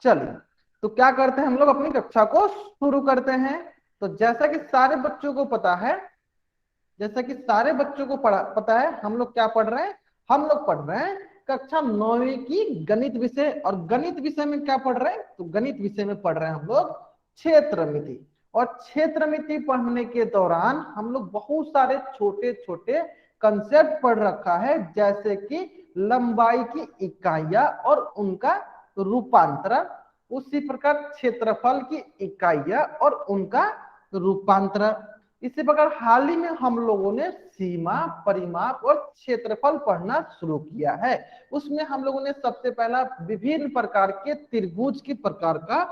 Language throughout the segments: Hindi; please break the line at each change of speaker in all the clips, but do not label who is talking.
चलिए, तो क्या करते हैं हम लोग अपनी कक्षा को शुरू करते हैं। तो जैसा कि सारे बच्चों को पता है, जैसा कि सारे बच्चों को पता है, हम लोग क्या पढ़ रहे हैं, हम लोग पढ़ रहे हैं कक्षा 9वीं की गणित विषय। और गणित विषय में क्या पढ़ रहे हैं, तो गणित विषय में पढ़ रहे हैं हम लोग क्षेत्रमिति। और क्षेत्रमिति पढ़ने के दौरान हम लोग बहुत सारे छोटे छोटे कंसेप्ट पढ़ रखा है, जैसे कि लंबाई की इकाइयां और उनका रूपांतरण, उसी प्रकार क्षेत्रफल की इकाइयां और उनका रूपांतरण। इसी प्रकार हाल ही में हम लोगों ने सीमा, परिमाप और क्षेत्रफल पढ़ना शुरू किया है। उसमें हम लोगों ने सबसे पहला विभिन्न प्रकार के त्रिभुज की प्रकार का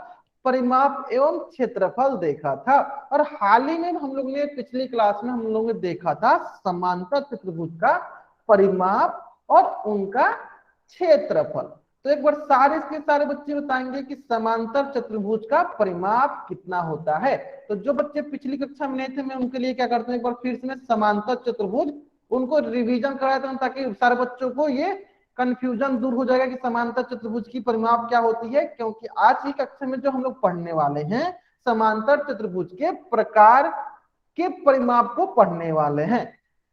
परिमाप एवं क्षेत्रफल देखा था। और हाल ही में हम लोग ने पिछली क्लास में हम लोगों ने देखा था समांतर चतुर्भुज का परिमाप और उनका क्षेत्रफल। तो एक बार सारे के सारे बच्चे बताएंगे कि समांतर चतुर्भुज का परिमाप कितना होता है। तो जो बच्चे पिछली कक्षा में नहीं थे, मैं उनके लिए क्या करता हूँ, एक बार फिर से मैं समांतर चतुर्भुज उनको रिवीजन कराता हूँ, ताकि सारे बच्चों को ये कंफ्यूजन दूर हो जाएगा कि समांतर चतुर्भुज की परिमाप क्या होती है। क्योंकि आज की कक्षा में जो हम लोग पढ़ने वाले हैं, समांतर चतुर्भुज के प्रकार के परिमाप को पढ़ने वाले हैं।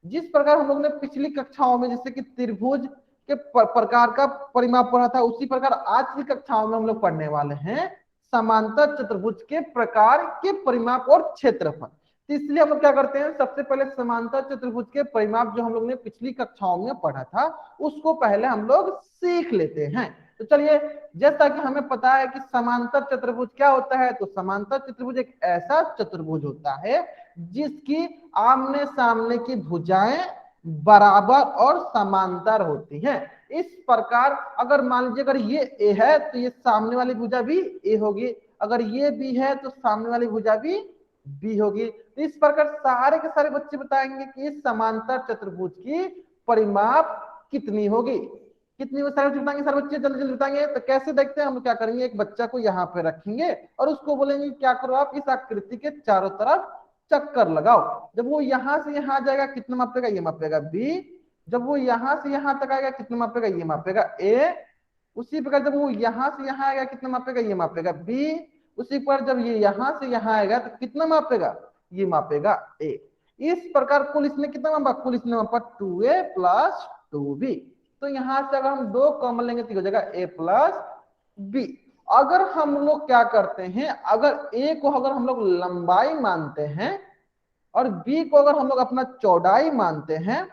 जिस प्रकार हम लोग ने पिछली कक्षाओं में जैसे कि त्रिभुज के प्रकार का परिमाप पढ़ा था, उसी प्रकार आज की कक्षाओं में हम लोग पढ़ने वाले हैं समांतर चतुर्भुज के प्रकार के परिमाप और क्षेत्रफल। तो इसलिए हम लोग क्या करते हैं, सबसे पहले समांतर चतुर्भुज के परिमाप जो हम लोग ने पिछली कक्षाओं में पढ़ा था, उसको पहले हम लोग सीख लेते हैं। तो चलिए, जैसा कि हमें पता है कि समांतर चतुर्भुज क्या होता है, तो समांतर चतुर्भुज एक ऐसा चतुर्भुज होता है जिसकी आमने सामने की भुजाएं बराबर और समांतर होती हैं। इस प्रकार अगर मान लीजिए अगर ये ए है तो ये सामने वाली भुजा भी ए होगी, अगर ये बी है तो सामने वाली भुजा भी बी होगी। तो इस प्रकार सारे के सारे बच्चे बताएंगे कि इस समांतर चतुर्भुज की परिमाप कितनी होगी। कितनी सारे बच्चे बताएंगे, सारे बच्चे जल्दी जल्दी बताएंगे। तो कैसे देखते हैं, हम क्या करेंगे, एक बच्चा को यहाँ पे रखेंगे और उसको बोलेंगे क्या करो, आप इस आकृति के चारों तरफ चक्कर लगाओ। जब वो यहां से यहां जाएगा कितना मापेगा, ये मापेगा बी। जब वो यहां से यहां तक आएगा कितना मापेगा, ये मापेगा ए। उसी प्रकार जब वो यहां से यहां आएगा कितना मापेगा, ये मापेगा बी। उसी पर जब ये यहां से यहां आएगा तो कितना मापेगा, ये मापेगा ए। इस प्रकार कुल इसने कितना मापा, कुल इसने मापा 2a प्लस 2b। तो यहां से अगर हम दो कॉमन लेंगे तो हो जाएगा a प्लस बी। अगर हम लोग क्या करते हैं, अगर ए को अगर हम लोग लंबाई मानते हैं और बी को अगर हम लोग अपना चौड़ाई मानते हैं,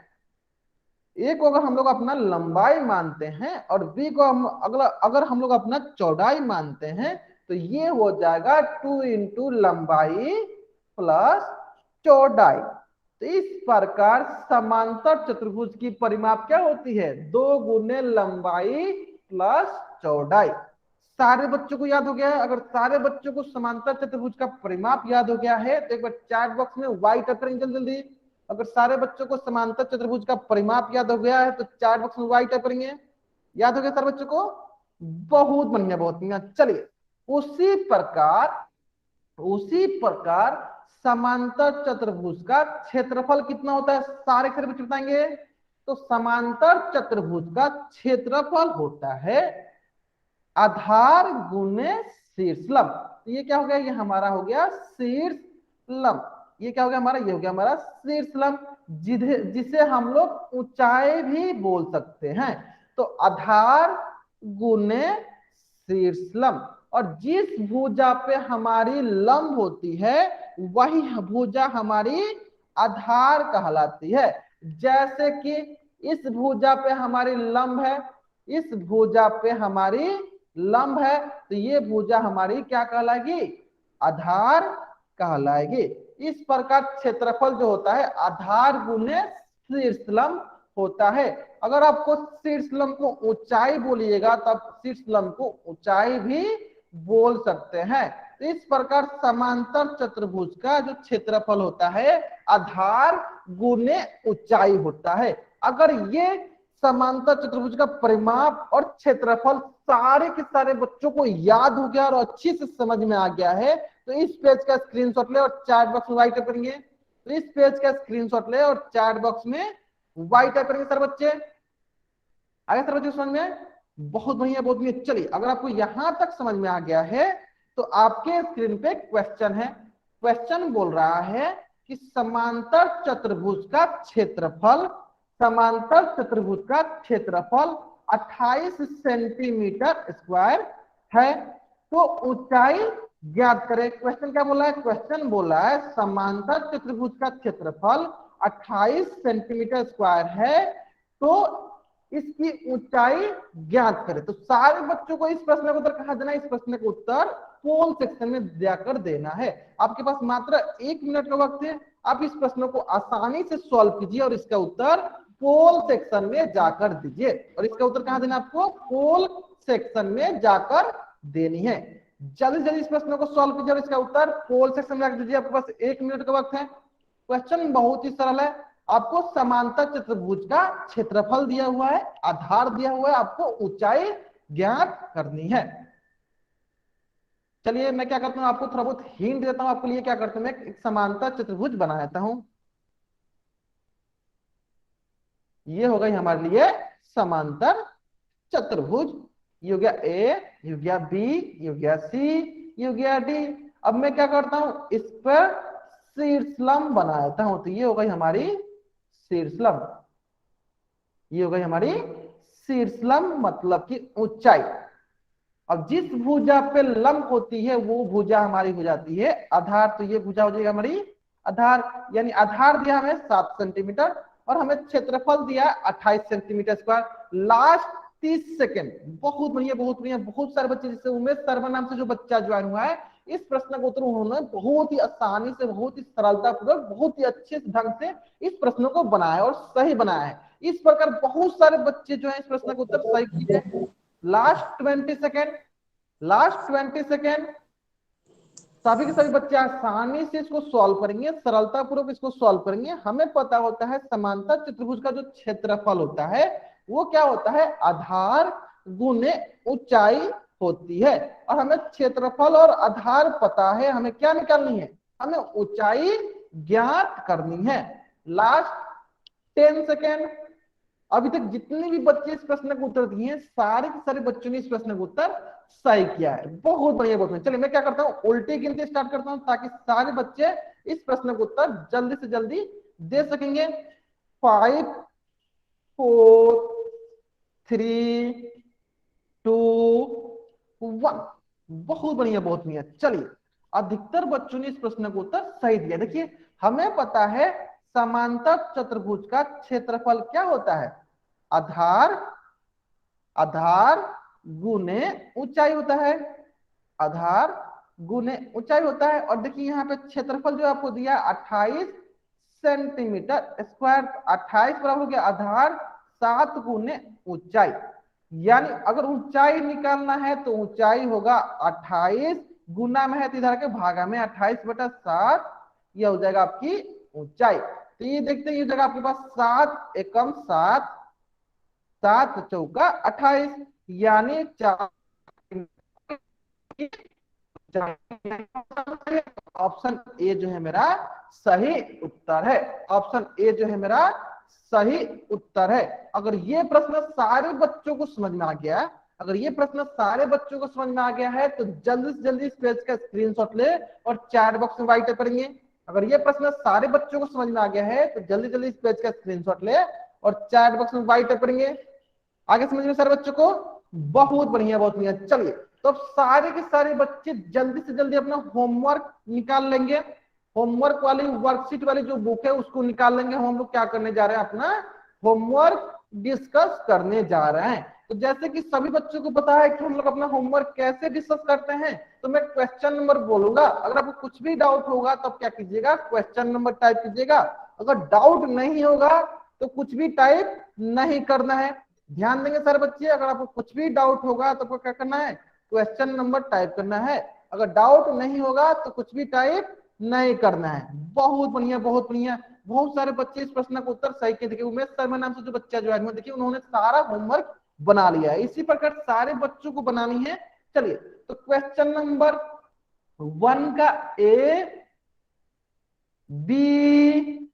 ए को अगर हम लोग अपना लंबाई मानते हैं और बी को हम अगर हम लोग अपना चौड़ाई मानते हैं, तो ये हो जाएगा 2 इंटू लंबाई प्लस चौड़ाई। तो इस प्रकार समांतर चतुर्भुज की परिमाप क्या होती है, 2 गुने लंबाई प्लस चौड़ाई। सारे बच्चों को याद हो गया है। अगर सारे बच्चों को समांतर चतुर्भुज का परिमाप याद हो गया है तो एक बार चैट बॉक्स में वाई टाइप करेंगे जल्दी जल्दी। अगर सारे बच्चों को समांतर चतुर्भुज का परिमाप याद हो गया है तो चैट बॉक्स में वाई टाइप करेंगे। याद हो गया सारे बच्चों को, बहुत बढ़िया बहुत बढ़िया। चलिए, उसी प्रकार उसी प्रकार समांतर चतुर्भुज का क्षेत्रफल कितना होता है, सारे सारे बच्चे बताएंगे। तो समांतर चतुर्भुज का क्षेत्रफल होता है आधार गुने शीर्ष लंब। तो ये क्या हो गया, ये हमारा हो गया शीर्ष लंब। ये क्या हो गया हमारा, ये हो गया हमारा शीर्ष लंब, जिसे हम लोग ऊंचाई भी बोल सकते हैं। तो आधार गुने शीर्ष लंब। और जिस भुजा पे हमारी लंब होती है वही भुजा हमारी आधार कहलाती है। जैसे कि इस भुजा पे हमारी लंब है, इस भुजा पे हमारी लंब है, तो ये भुजा हमारी क्या कहलाएगी, आधार कहलाएगी। इस प्रकार क्षेत्रफल जो होता है आधार गुने शीर्ष लंब होता है। अगर आपको शीर्ष लंब को ऊंचाई बोलिएगा तो आप शीर्ष लंब को ऊंचाई भी बोल सकते हैं। तो इस प्रकार समांतर चतुर्भुज का जो क्षेत्रफल होता है आधार गुने ऊंचाई होता है। अगर ये समांतर चतुर्भुज का परिमाप और क्षेत्रफल सारे के सारे बच्चों को याद हो गया और अच्छी से समझ में आ गया है, तो इस पेज का स्क्रीनशॉट ले और चैट बॉक्स में वाई टाइप करेंगे। तो इस पेज का स्क्रीनशॉट ले और चैट बॉक्स में वाई टाइप करेंगे। सर बच्चे आगे, सर बच्चे समझ में बहुत बढ़िया बहुत बढ़िया। चलिए अगर आपको यहां तक समझ में आ गया है तो आपके स्क्रीन पे क्वेश्चन है। क्वेश्चन बोल रहा है कि समांतर चतुर्भुज का क्षेत्रफल, समांतर चतुर्भुज का क्षेत्रफल 28 सेंटीमीटर स्क्वायर है, तो ऊंचाई ज्ञात करें। क्वेश्चन क्या बोला है? क्वेश्चन बोला है समांतर चतुर्भुज का क्षेत्रफल 28 सेंटीमीटर स्क्वायर है, तो इसकी ऊंचाई ज्ञात करें। तो सारे बच्चों को इस प्रश्न का उत्तर कहाँ देना है? इस प्रश्न का उत्तर पोल सेक्शन में जाकर देना है। आपके पास मात्र 1 मिनट का वक्त है, आप इस प्रश्न को आसानी से सॉल्व कीजिए और इसका उत्तर पोल सेक्शन में जाकर दीजिए। और इसका उत्तर कहाँ देना आपको? पोल सेक्शन में जाकर देनी है। जल्दी जल्दी इस प्रश्न को सॉल्व कीजिए और इसका उत्तर पोल सेक्शन में जाकर दीजिए। आपके पास 1 मिनट का वक्त है। क्वेश्चन बहुत ही सरल है। आपको समांतर चतुर्भुज का क्षेत्रफल दिया हुआ है, आधार दिया हुआ है, आपको ऊंचाई ज्ञात करनी है। चलिए मैं क्या करता हूं, आपको थोड़ा बहुत हिंट देता हूं। आपके लिए क्या करता हूं, मैं एक समांतर चतुर्भुज बना देता हूं। ये हो गई हमारे लिए समांतर चतुर्भुज। ये हो गया ए, ये हो गया बी, ये हो गया सी, ये हो गया डी। अब मैं क्या करता हूं, इस पर शीर्षलंब बना देता हूं। तो ये हो गई हमारी शीर्षलंब, ये हो गई हमारी शीर्षलंब मतलब कि ऊंचाई। अब जिस भुजा पे लंब होती है वो भुजा हमारी हो जाती है आधार। तो ये भुजा हो जाएगी हमारी आधार। यानी आधार दिया हमें 7 सेंटीमीटर और हमें क्षेत्रफल दिया 28 सेंटीमीटर स्क्वायर। Last 30 second. बहुत बढ़िया बहुत बढ़िया। बहुत सारे बच्चे, जैसे उमेश शर्मा नाम से जो बच्चा ज्वाइन हुआ है, इस प्रश्न का उत्तर उन्होंने बहुत ही आसानी से, बहुत ही सरलता पूर्वक, बहुत ही अच्छे ढंग से इस प्रश्न को बनाया और सही बनाया है। इस प्रकार बहुत सारे बच्चे जो है इस प्रश्न का उत्तर सही किए। Last 20 second, last 20 second. सभी के सभी बच्चे आसानी से इसको सॉल्व करेंगे, सरलता पूर्वक इसको सॉल्व करेंगे। हमें पता होता है समांतर चतुर्भुज का जो क्षेत्रफल होता है वो क्या होता है? आधार गुने ऊंचाई होती है। और हमें क्षेत्रफल और आधार पता है, हमें क्या निकालनी है? हमें ऊंचाई ज्ञात करनी है। Last 10 second. अभी तक जितने भी बच्चे इस प्रश्न का उत्तर दिए हैं, सारे के सारे बच्चों ने इस प्रश्न का उत्तर सही किया है। बहुत बढ़िया बहुत बढ़िया। चलिए मैं क्या करता हूँ, उल्टी गिनती स्टार्ट करता हूँ ताकि सारे बच्चे इस प्रश्न का उत्तर जल्दी से जल्दी दे सकेंगे। 5, 4, 3, 2, 1। बहुत बढ़िया बहुत बढ़िया। चलिए अधिकतर बच्चों ने इस प्रश्न का उत्तर सही दिया। देखिए हमें पता है समांतर चतुर्भुज का क्षेत्रफल क्या होता है? आधार, आधार गुने ऊंचाई होता है। आधार गुने ऊंचाई होता है। और देखिए यहाँ पे क्षेत्रफल जो आपको दिया 28 सेंटीमीटर स्क्वायर। 28 बराबर हो गया आधार 7 गुने ऊंचाई। यानी अगर ऊंचाई निकालना है तो ऊंचाई होगा 28, गुना में है तो इधर के भागा में 28/7, यह हो जाएगा आपकी ऊंचाई। तो ये देखते हैं, ये जगह आपके पास 7 एकम 7, 7 चौका 28, यानी 4। ऑप्शन ए जो है मेरा सही उत्तर है। ऑप्शन ए जो है मेरा सही उत्तर है। अगर ये प्रश्न सारे बच्चों को समझ में आ गया, अगर ये प्रश्न सारे बच्चों को समझ में आ गया है तो जल्दी से जल्दी इस पेज का स्क्रीनशॉट ले और चैट बॉक्स में राइट करेंगे। अगर ये प्रश्न सारे बच्चों को समझ में आ गया है तो जल्दी जल्दी इस पेज का स्क्रीनशॉट ले और चैट बॉक्स में राइट करेंगे। आगे समझ में सारे बच्चों को? बहुत बढ़िया बहुत बढ़िया। चलिए तो अब सारे के सारे बच्चे जल्दी से जल्दी अपना होमवर्क निकाल लेंगे। होमवर्क वाली वर्कशीट वाली जो बुक है उसको निकाल लेंगे। हम लोग क्या करने जा रहे हैं? अपना होमवर्क डिस्कस करने जा रहे हैं। तो जैसे कि सभी बच्चों को पता है कि हम लोग अपना होमवर्क कैसे डिस्कस करते हैं, तो मैं क्वेश्चन नंबर बोलूंगा। अगर आपको कुछ भी डाउट होगा तो क्या कीजिएगा? क्वेश्चन नंबर टाइप कीजिएगा। अगर डाउट नहीं होगा तो कुछ भी टाइप नहीं करना है। ध्यान देंगे सारे बच्चे, अगर आपको कुछ भी डाउट होगा तो आपको क्या करना है? क्वेश्चन नंबर टाइप करना है। अगर डाउट नहीं होगा तो कुछ भी टाइप नहीं करना है। बहुत बढ़िया बहुत बढ़िया। बहुत सारे बच्चे इस प्रश्न का उत्तर सही किए। देखिए उमेश शर्मा नाम से जो बच्चा ज्वाइन हुआ, देखिए उन्होंने सारा होमवर्क बना लिया है। इसी प्रकार सारे बच्चों को बनानी है। चलिए तो क्वेश्चन नंबर 1 का ए, बी,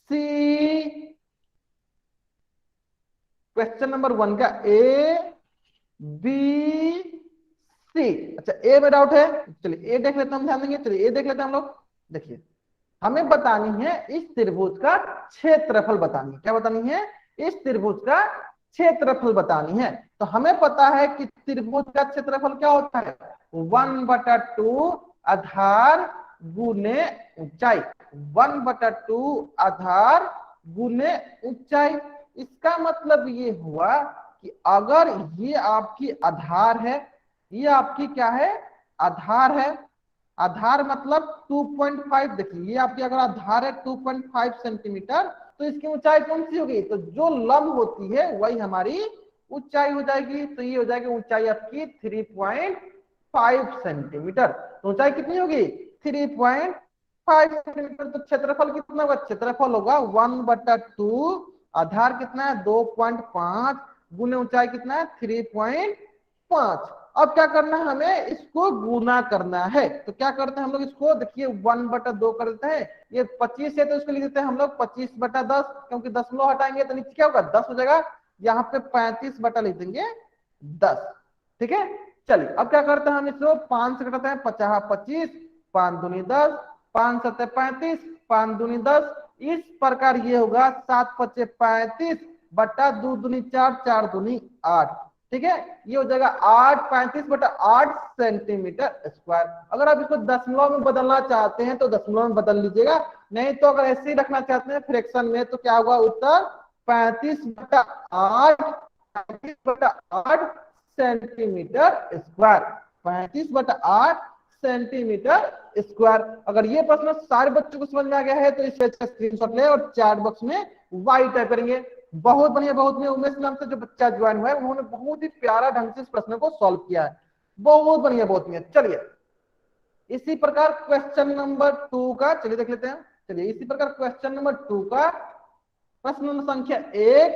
सी, क्वेश्चन नंबर 1 का ए बी सी। अच्छा ए में डाउट है, चलिए ए देख लेते हैं, हम ध्यान देंगे। चलिए ए देख लेते हैं हम लोग। देखिए हमें बतानी है इस त्रिभुज का क्षेत्रफल बतानी है। क्या बतानी है? इस त्रिभुज का क्षेत्रफल बतानी है। तो हमें पता है कि त्रिभुज का क्षेत्रफल क्या होता है, 1/2 आधार गुने ऊंचाई। 1/2 आधार गुने ऊंचाई। इसका मतलब ये हुआ कि अगर ये आपकी आधार है, ये आपकी क्या है, आधार है। आधार मतलब 2.5। देखिए ये आपकी अगर आधार है 2.5 सेंटीमीटर, तो इसकी ऊंचाई कौन सी होगी, तो जो लंब होती है वही हमारी ऊंचाई हो जाएगी। तो ये हो जाएगी ऊंचाई आपकी 3.5 सेंटीमीटर। तो ऊंचाई कितनी होगी, 3.5 सेंटीमीटर। तो क्षेत्रफल कितना होगा, क्षेत्रफल होगा 1/2, आधार कितना है 2.5 गुने ऊंचाई कितना है 3.5। अब क्या करना है, हमें इसको गुना करना है। तो क्या करते हैं हम लोग इसको, देखिए 1/2 कर देते हैं। ये 25 है तो इसको लिख देते हैं हम लोग 25/10, क्योंकि दशमलव हटाएंगे तो नीचे क्या होगा 10 हो जाएगा। यहाँ पे 35 बटा लिख देंगे 10। ठीक है, चलिए अब क्या करते हैं हम इसको 5 से घटाते हैं, 50 25, 5 दूनी 10, 5 7 35, 5 दूनी 10। इस प्रकार ये होगा 7 5 35 बटा 2 दूनी 4, 4 दूनी 8। ठीक है, ये हो जाएगा 8 सेंटीमीटर स्क्वायर। अगर आप इसको दशमलव में बदलना चाहते हैं तो दशमलव में बदल लीजिएगा, नहीं तो अगर ऐसे ही रखना चाहते हैं फ्रैक्शन में तो क्या होगा उत्तर 35/8, 35/8 सेंटीमीटर स्क्वायर। 35/8 centimetre square. अगर ये प्रश्न सारे बच्चों को समझ में आ गया है तो इस स्क्रीनशॉट ले और चैट बॉक्स में वाई टाइप करेंगे। बहुत बढ़िया, बहुत बढ़िया। उमेश नाम से जो बच्चा ज्वाइन हुआ है उन्होंने बहुत ही प्यारा ढंग से इस प्रश्न को सॉल्व किया है। बहुत बढ़िया, बहुत बढ़िया। चलिए इसी प्रकार क्वेश्चन नंबर 2 का चलिए देख लेते हैं। चलिए इसी प्रकार क्वेश्चन नंबर 2 का प्रश्न संख्या 1,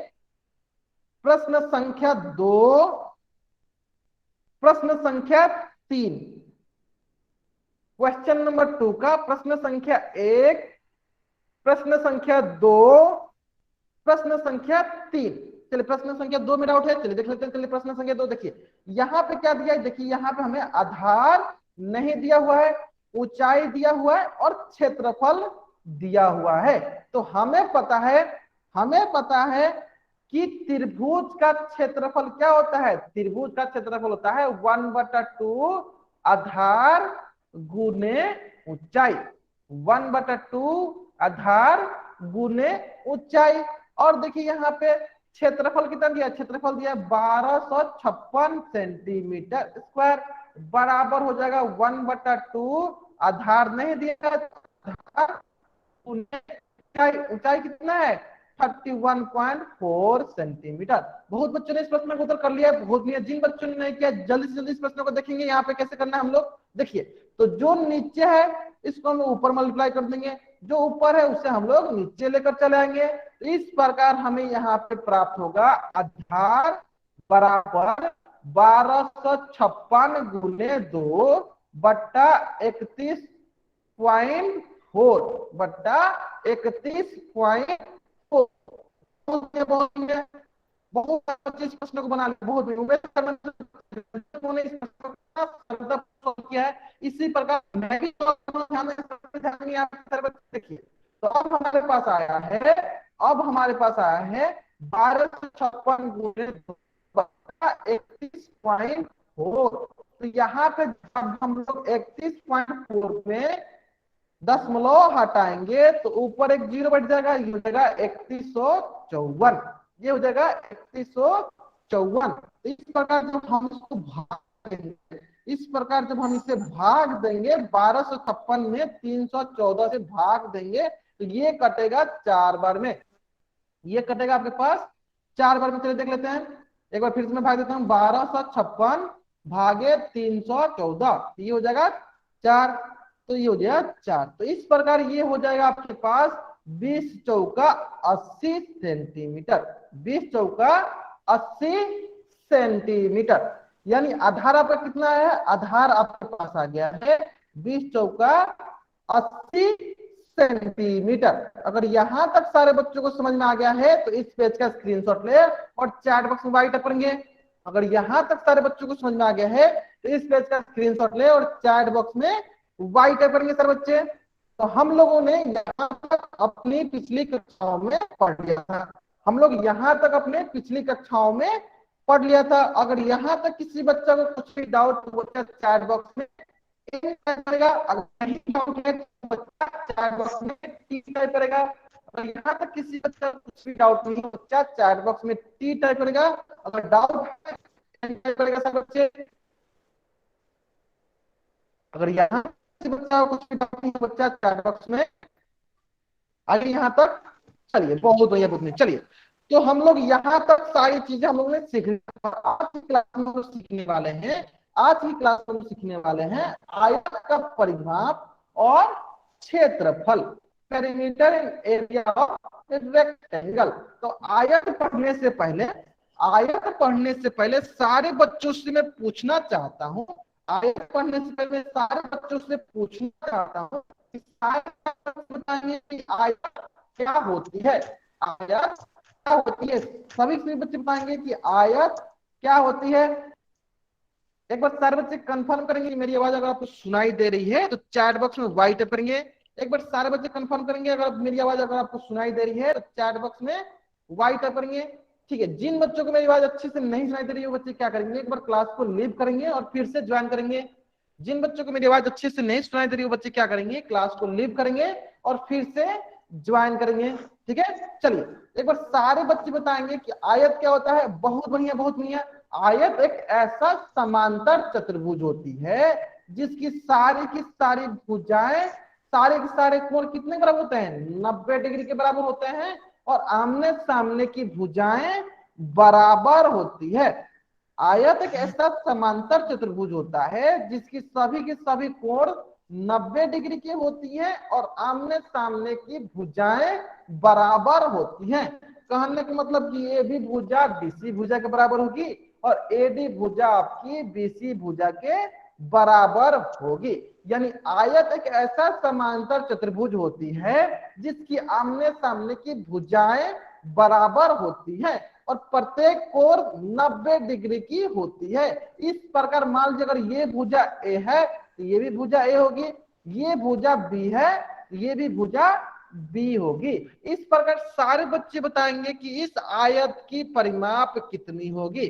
प्रश्न संख्या 2, प्रश्न संख्या 3। क्वेश्चन नंबर 2 का प्रश्न संख्या 1, प्रश्न संख्या 2, प्रश्न संख्या 3। चलिए प्रश्न संख्या 2 में डाउट है, चलिए देख लेते हैं। चलिए प्रश्न संख्या 2 देखिए यहाँ पे क्या दिया है, देखिए यहाँ पे हमें आधार नहीं दिया हुआ है, ऊंचाई दिया हुआ है और क्षेत्रफल दिया हुआ है। तो हमें पता है, हमें पता है कि त्रिभुज का क्षेत्रफल क्या होता है, त्रिभुज का क्षेत्रफल होता है 1/2 आधार गुने ऊंचाई। 1/2 आधार गुने ऊंचाई। और देखिए यहाँ पे क्षेत्रफल कितना दिया, क्षेत्रफल दिया 1256 सेंटीमीटर स्क्वायर, बराबर हो जाएगा 1/2 आधार नहीं दिया, आधार ऊंचाई कितना है 31.4 सेंटीमीटर। बहुत बच्चों ने इस प्रश्न को उत्तर कर लिया है, बहुत जिन बच्चों ने नहीं किया जल्दी से जल्दी इस प्रश्न को देखेंगे। यहाँ पे कैसे करना है हम लोग देखिए, तो जो नीचे है इसको हम ऊपर मल्टीप्लाई कर देंगे, जो ऊपर है उसे हम लोग नीचे लेकर चले आएंगे। तो इस प्रकार हमें यहाँ पे प्राप्त होगा आधार बराबर 1256 गुने 2 बट्टा 31.4 बट्टा 31.4। बहुत अच्छे इस प्रश्न को बना लिया, बहुत किया है। इसी प्रकार मैं भी देखिए, तो अब हमारे पास आया है, अब हमारे पास आया है 1256 गुणे 31.4। तो यहाँ पे जब हम लोग 31.4 में दशमलव हटाएंगे तो ऊपर एक जीरो बैठ जाएगा, ये हो जाएगा 3154, ये हो जाएगा 3154। इस प्रकार जब हम इसको भाग देंगे, इस प्रकार जब हम इसे भाग देंगे 1256 में 314 से भाग देंगे तो ये कटेगा 4 बार में, ये कटेगा आपके पास 4 बार में। चलिए देख लेते हैं, एक बार फिर से मैं भाग देता हूँ, 1256 भागे 314, ये हो जाएगा 4, तो ये हो जाएगा 4। तो इस प्रकार ये हो जाएगा आपके पास 20 चौका 80 सेंटीमीटर, 20 चौका 80 सेंटीमीटर। यानी आधार आपका कितना है, आधार आपके पास आ गया है 20 चौका 80 सेंटीमीटर। अगर यहां तक सारे बच्चों को समझ में आ गया है तो इस पेज का स्क्रीनशॉट ले और चैट बॉक्स में वाइट करेंगे। अगर यहां तक सारे बच्चों को समझ में आ गया है तो इस पेज का स्क्रीनशॉट ले और चैट बॉक्स में वाइट करेंगे सर बच्चे। तो हम लोगों ने यहाँ तक अपनी पिछली कक्षाओं में पढ़ लिया था, हम लोग यहाँ तक अपने पिछली कक्षाओं में पढ़ लिया था। अगर यहाँ तक किसी बच्चा को कुछ भी डाउट हो तो चैट बॉक्स में करेगा, अगर नहीं डाउट है तो बच्चा चैट बॉक्स में टी टाइप करेगा। अगर यहाँ तक किसी बच्चा कुछ भी डाउट नहीं हो बच्चा चैट बॉक्स में टी टाइप करेगा। अगर डाउट है टाइप करेगा सब बच्चे। अगर यहाँ किसी बच्चा को कुछ भी डाउट नहीं हो बच्चा चैट बॉक्स में। आगे यहाँ तक चलिए, बहुत बढ़िया बहुत नहीं। चलिए तो हम लोग यहाँ तक सारी चीजें हम लोग ने सीख ली। आज की क्लास में हम सीखने वाले हैं, आज की क्लास में हम सीखने वाले हैं आयत का परिमाप और क्षेत्रफल, perimeter and area of rectangle. तो आयत पढ़ने से पहले, आयत पढ़ने से पहले सारे बच्चों से मैं पूछना चाहता हूँ, आयत पढ़ने से पहले सारे बच्चों से पूछना चाहता हूँ कि सारे बताएंगे कि आयत क्या होती है, आयत क्या होती है। सभी बच्चे बताएंगे कि आयत क्या होती है। एक बार सारे बच्चे कंफर्म करेंगे मेरी आवाज अगर आपको सुनाई दे रही है तो चैट बॉक्स में वाइट करेंगे। एक बार सारे बच्चे कंफर्म करेंगे अगर मेरी आवाज अगर आपको सुनाई दे रही है तो चैट बॉक्स में वाइट करेंगे। ठीक है, जिन बच्चों को मेरी आवाज अच्छे से नहीं सुनाई दे रही है वो बच्चे क्या करेंगे, एक बार क्लास को लीव करेंगे और फिर से ज्वाइन करेंगे। जिन बच्चों को मेरी आवाज अच्छे से नहीं सुनाई दे रही है वो बच्चे क्या करेंगे, क्लास को लीव करेंगे और फिर से ज्वाइन करेंगे। ठीक है, चलिए एक बार सारे बच्चे बताएंगे कि आयत क्या होता है। बहुत बढ़िया बहुत बढ़िया। आयत एक ऐसा समांतर चतुर्भुज होती है जिसकी सारी की सारी भुजाएं, सारे के सारे कोण कितने बराबर होते हैं, 90 डिग्री के बराबर होते हैं और आमने सामने की भुजाएं बराबर होती है। आयत एक ऐसा समांतर चतुर्भुज होता है जिसकी सभी की सभी कोण 90 डिग्री की होती है और आमने सामने की भुजाएं बराबर होती हैं। कहने का मतलब कि ए भी भुजा बीसी भुजा के बराबर होगी और एडी भुजा आपकी बीसी भुजा के बराबर होगी। यानी आयत एक ऐसा समांतर चतुर्भुज होती है जिसकी आमने सामने की भुजाएं बराबर होती हैं और प्रत्येक कोण 90 डिग्री की होती है। इस प्रकार मान लीजिए अगर ये भुजा ए है तो ये भी भुजा ए होगी, ये भुजा बी है ये भी भुजा बी होगी। इस प्रकार सारे बच्चे बताएंगे कि इस आयत की परिमाप कितनी होगी,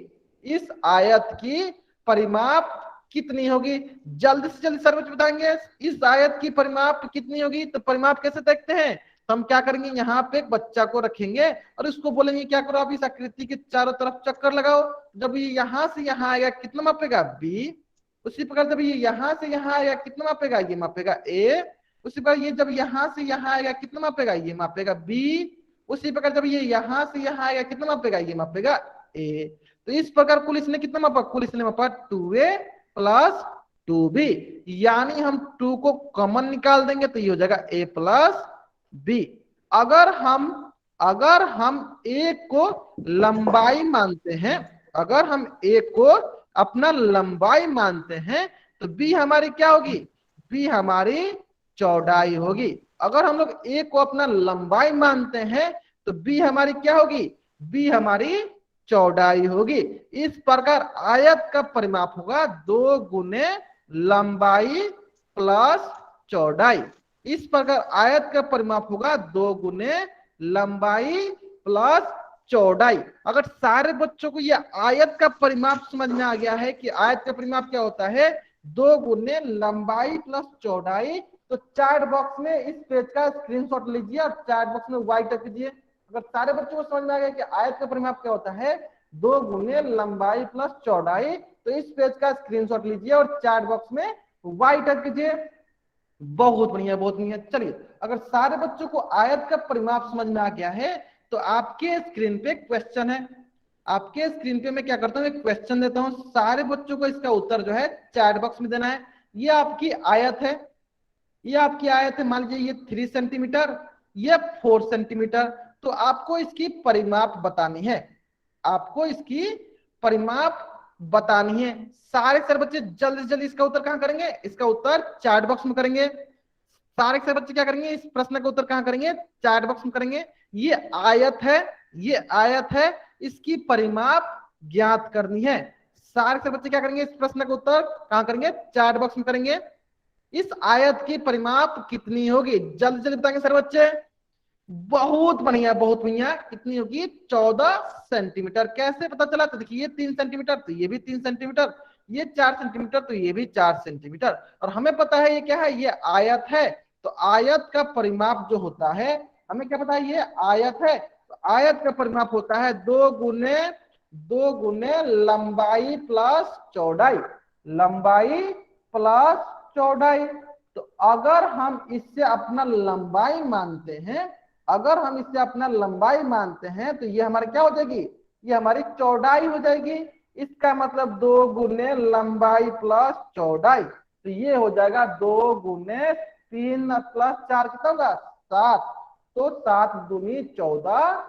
इस आयत की परिमाप कितनी होगी। जल्दी से जल्दी सारे बच्चे बताएंगे इस आयत की परिमाप कितनी होगी। तो परिमाप कैसे देखते हैं, तो हम क्या करेंगे, यहाँ पे एक बच्चा को रखेंगे और उसको बोलेंगे क्या करो आप इस आकृति के चारों तरफ चक्कर लगाओ। जब ये यहाँ से यहाँ आएगा कितना मापेगा बी, उसी प्रकार जब ये यहाँ से यहाँ आएगा कितना मापेगा, ये मापेगा ए। उसी प्रकार ये जब यहाँ से यहाँ आएगा कितना मापेगा, ये मापेगा बी। उसी प्रकार जब ये यहाँ से यहाँ आएगा कितना मापेगा, ये मापेगा ए। तो इस प्रकार कुल इसने कितना मापा, कुल इसने मापा 2a प्लस 2b। यानी हम 2 को कॉमन निकाल देंगे तो ये हो जाएगा a प्लस b। अगर हम a को लंबाई मानते हैं, अगर हम a को अपना लंबाई मानते हैं तो b हमारी क्या होगी, b हमारी चौड़ाई होगी। अगर हम लोग a को अपना लंबाई मानते हैं तो b हमारी क्या होगी, b हमारी चौड़ाई होगी। इस प्रकार आयत का परिमाप होगा 2 गुने लंबाई प्लस चौड़ाई। इस प्रकार आयत का परिमाप होगा 2 गुने लंबाई प्लस चौड़ाई। अगर सारे बच्चों को यह आयत का परिमाप समझ में आ गया है कि आयत का परिमाप क्या होता है 2 गुने लंबाई प्लस चौड़ाई, तो चैट बॉक्स में इस पेज का स्क्रीनशॉट लीजिए और चैट बॉक्स में वाइट कीजिए। अगर सारे बच्चों को समझ में आ गया कि आयत का परिमाप क्या होता है 2 गुने लंबाई प्लस चौड़ाई, तो इस पेज का स्क्रीनशॉट लीजिए और चैट बॉक्स में वाइट कीजिए। बहुत बढ़िया बहुत बढ़िया। चलिए अगर सारे बच्चों को आयत का परिमाप समझ में आ गया है तो आपके स्क्रीन पे क्वेश्चन है, आपके स्क्रीन पे मैं क्या करता हूँ, एक क्वेश्चन देता हूँ, सारे बच्चों को इसका उत्तर जो है चैट बॉक्स में देना है। ये आपकी आयत है, ये आपकी आयत है, मान लीजिए ये 3 सेंटीमीटर, ये 4 सेंटीमीटर। तो आपको इसकी परिमाप बतानी है, आपको इसकी परिमाप बतानी है। सारे बच्चे जल्दी से जल्दी इसका उत्तर कहां करेंगे, इसका उत्तर चैट बॉक्स में करेंगे। सारे के सारे बच्चे क्या करेंगे, इस प्रश्न का उत्तर कहाँ करेंगे, चैट बॉक्स में करेंगे। ये आयत है, ये आयत है, इसकी परिमाप ज्ञात करनी है। सारे के सारे बच्चे क्या करेंगे, इस प्रश्न का उत्तर कहाँ करेंगे, चैट बॉक्स में करेंगे। इस आयत की परिमाप कितनी होगी, जल्दी जल्दी बताएंगे सारे बच्चे। बहुत बढ़िया, बहुत बढ़िया। कितनी होगी, 14 सेंटीमीटर। कैसे पता चला, तो देखिए ये 3 सेंटीमीटर, तो ये भी 3 सेंटीमीटर, ये 4 सेंटीमीटर, तो ये भी 4 सेंटीमीटर। और हमें पता है ये क्या है, ये आयत है। तो आयत का परिमाप जो होता है, हमें क्या पता है, ये आयत है। तो आयत का परिमाप होता है 2 गुने लंबाई प्लस चौड़ाई, लंबाई प्लस चौड़ाई। तो अगर हम इससे अपना लंबाई मानते हैं, अगर हम इससे अपना लंबाई मानते हैं, तो ये हमारी क्या हो जाएगी, ये हमारी चौड़ाई हो जाएगी। इसका मतलब 2 गुने लंबाई प्लस चौड़ाई, तो ये हो जाएगा 2 गुने 3 प्लस 4 कितना होगा, 7। तो 7 दूनी 14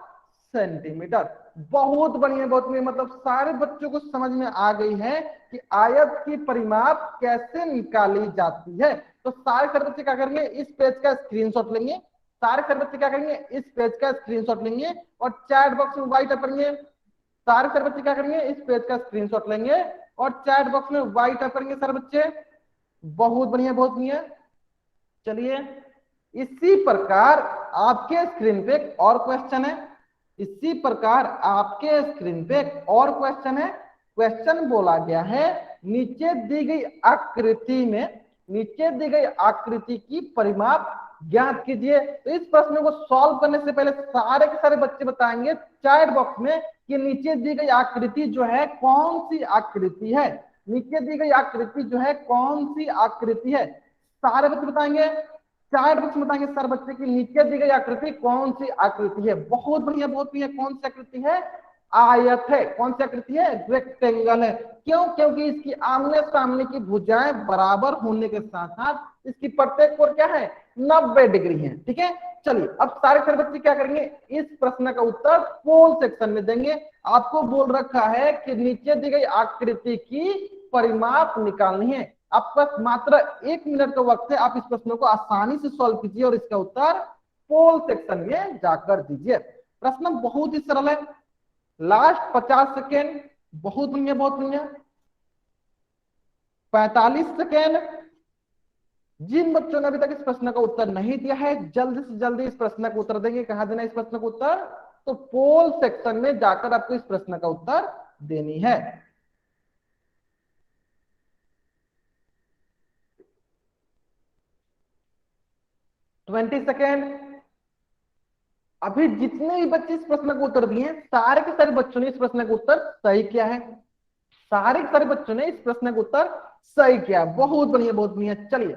सेंटीमीटर। बहुत बढ़िया, बहुत बढ़िया। मतलब सारे बच्चों को समझ में आ गई है कि आयत की परिमाप कैसे निकाली जाती है। तो सारे बच्चे क्या करेंगे, इस पेज का स्क्रीनशॉट लेंगे। सारे बच्चे क्या करेंगे, इस पेज का स्क्रीनशॉट लेंगे और चैट बॉक्स में व्हाइट करेंगे। सारे बच्चे क्या करेंगे, इस पेज का स्क्रीनशॉट लेंगे और चैट बॉक्स में व्हाइट करेंगे सारे बच्चे। बहुत बढ़िया, बहुत बढ़िया। चलिए, इसी प्रकार आपके स्क्रीन पे एक और क्वेश्चन है। इसी प्रकार आपके स्क्रीन पे एक और क्वेश्चन है। क्वेश्चन बोला गया है, नीचे दी गई आकृति में, नीचे दी गई आकृति की परिमाप ज्ञात कीजिए। तो इस प्रश्न को सॉल्व करने से पहले सारे के सारे बच्चे बताएंगे चैट बॉक्स में कि नीचे दी गई आकृति जो है कौन सी आकृति है, नीचे दी गई आकृति जो है कौन सी आकृति है। सारे बच्चे बताएंगे, चार बच्चे बताएंगे सर बच्चे की नीचे दी गई आकृति कौन सी आकृति है। बहुत बढ़िया, बहुत बढ़िया। कौन सी आकृति है, आयत है। कौन सी आकृति है, रेक्टेंगल है। क्यों, क्योंकि इसकी आमने सामने की भुजाएं बराबर होने के साथ साथ इसकी प्रत्येक कोण क्या है, 90 डिग्री है। ठीक है, चलिए अब सारे बच्चे क्या करेंगे, इस प्रश्न का उत्तर पोल सेक्शन में देंगे। आपको बोल रखा है कि नीचे दी गई आकृति की परिमाप निकालनी है। आपके पास मात्र 1 मिनट का वक्त है। आप इस प्रश्न को आसानी से सॉल्व कीजिए और इसका उत्तर पोल सेक्शन में जाकर दीजिए। प्रश्न बहुत ही सरल है। Last 50 second. बहुत बढ़िया, बहुत बढ़िया। 45 सेकेंड। जिन बच्चों ने अभी तक इस प्रश्न का उत्तर नहीं दिया है, जल्दी से जल्दी इस प्रश्न का उत्तर देंगे। कहां देना इस प्रश्न का उत्तर, तो पोल सेक्शन में जाकर आपको इस प्रश्न का उत्तर देनी है। 20 सेकेंड। अभी जितने भी बच्चे इस प्रश्न का उत्तर दिए सारे के सारे बच्चों ने इस प्रश्न का उत्तर सही किया है। सारे के सारे बच्चों ने इस प्रश्न का उत्तर सही किया। बहुत बढ़िया, बहुत बढ़िया। चलिए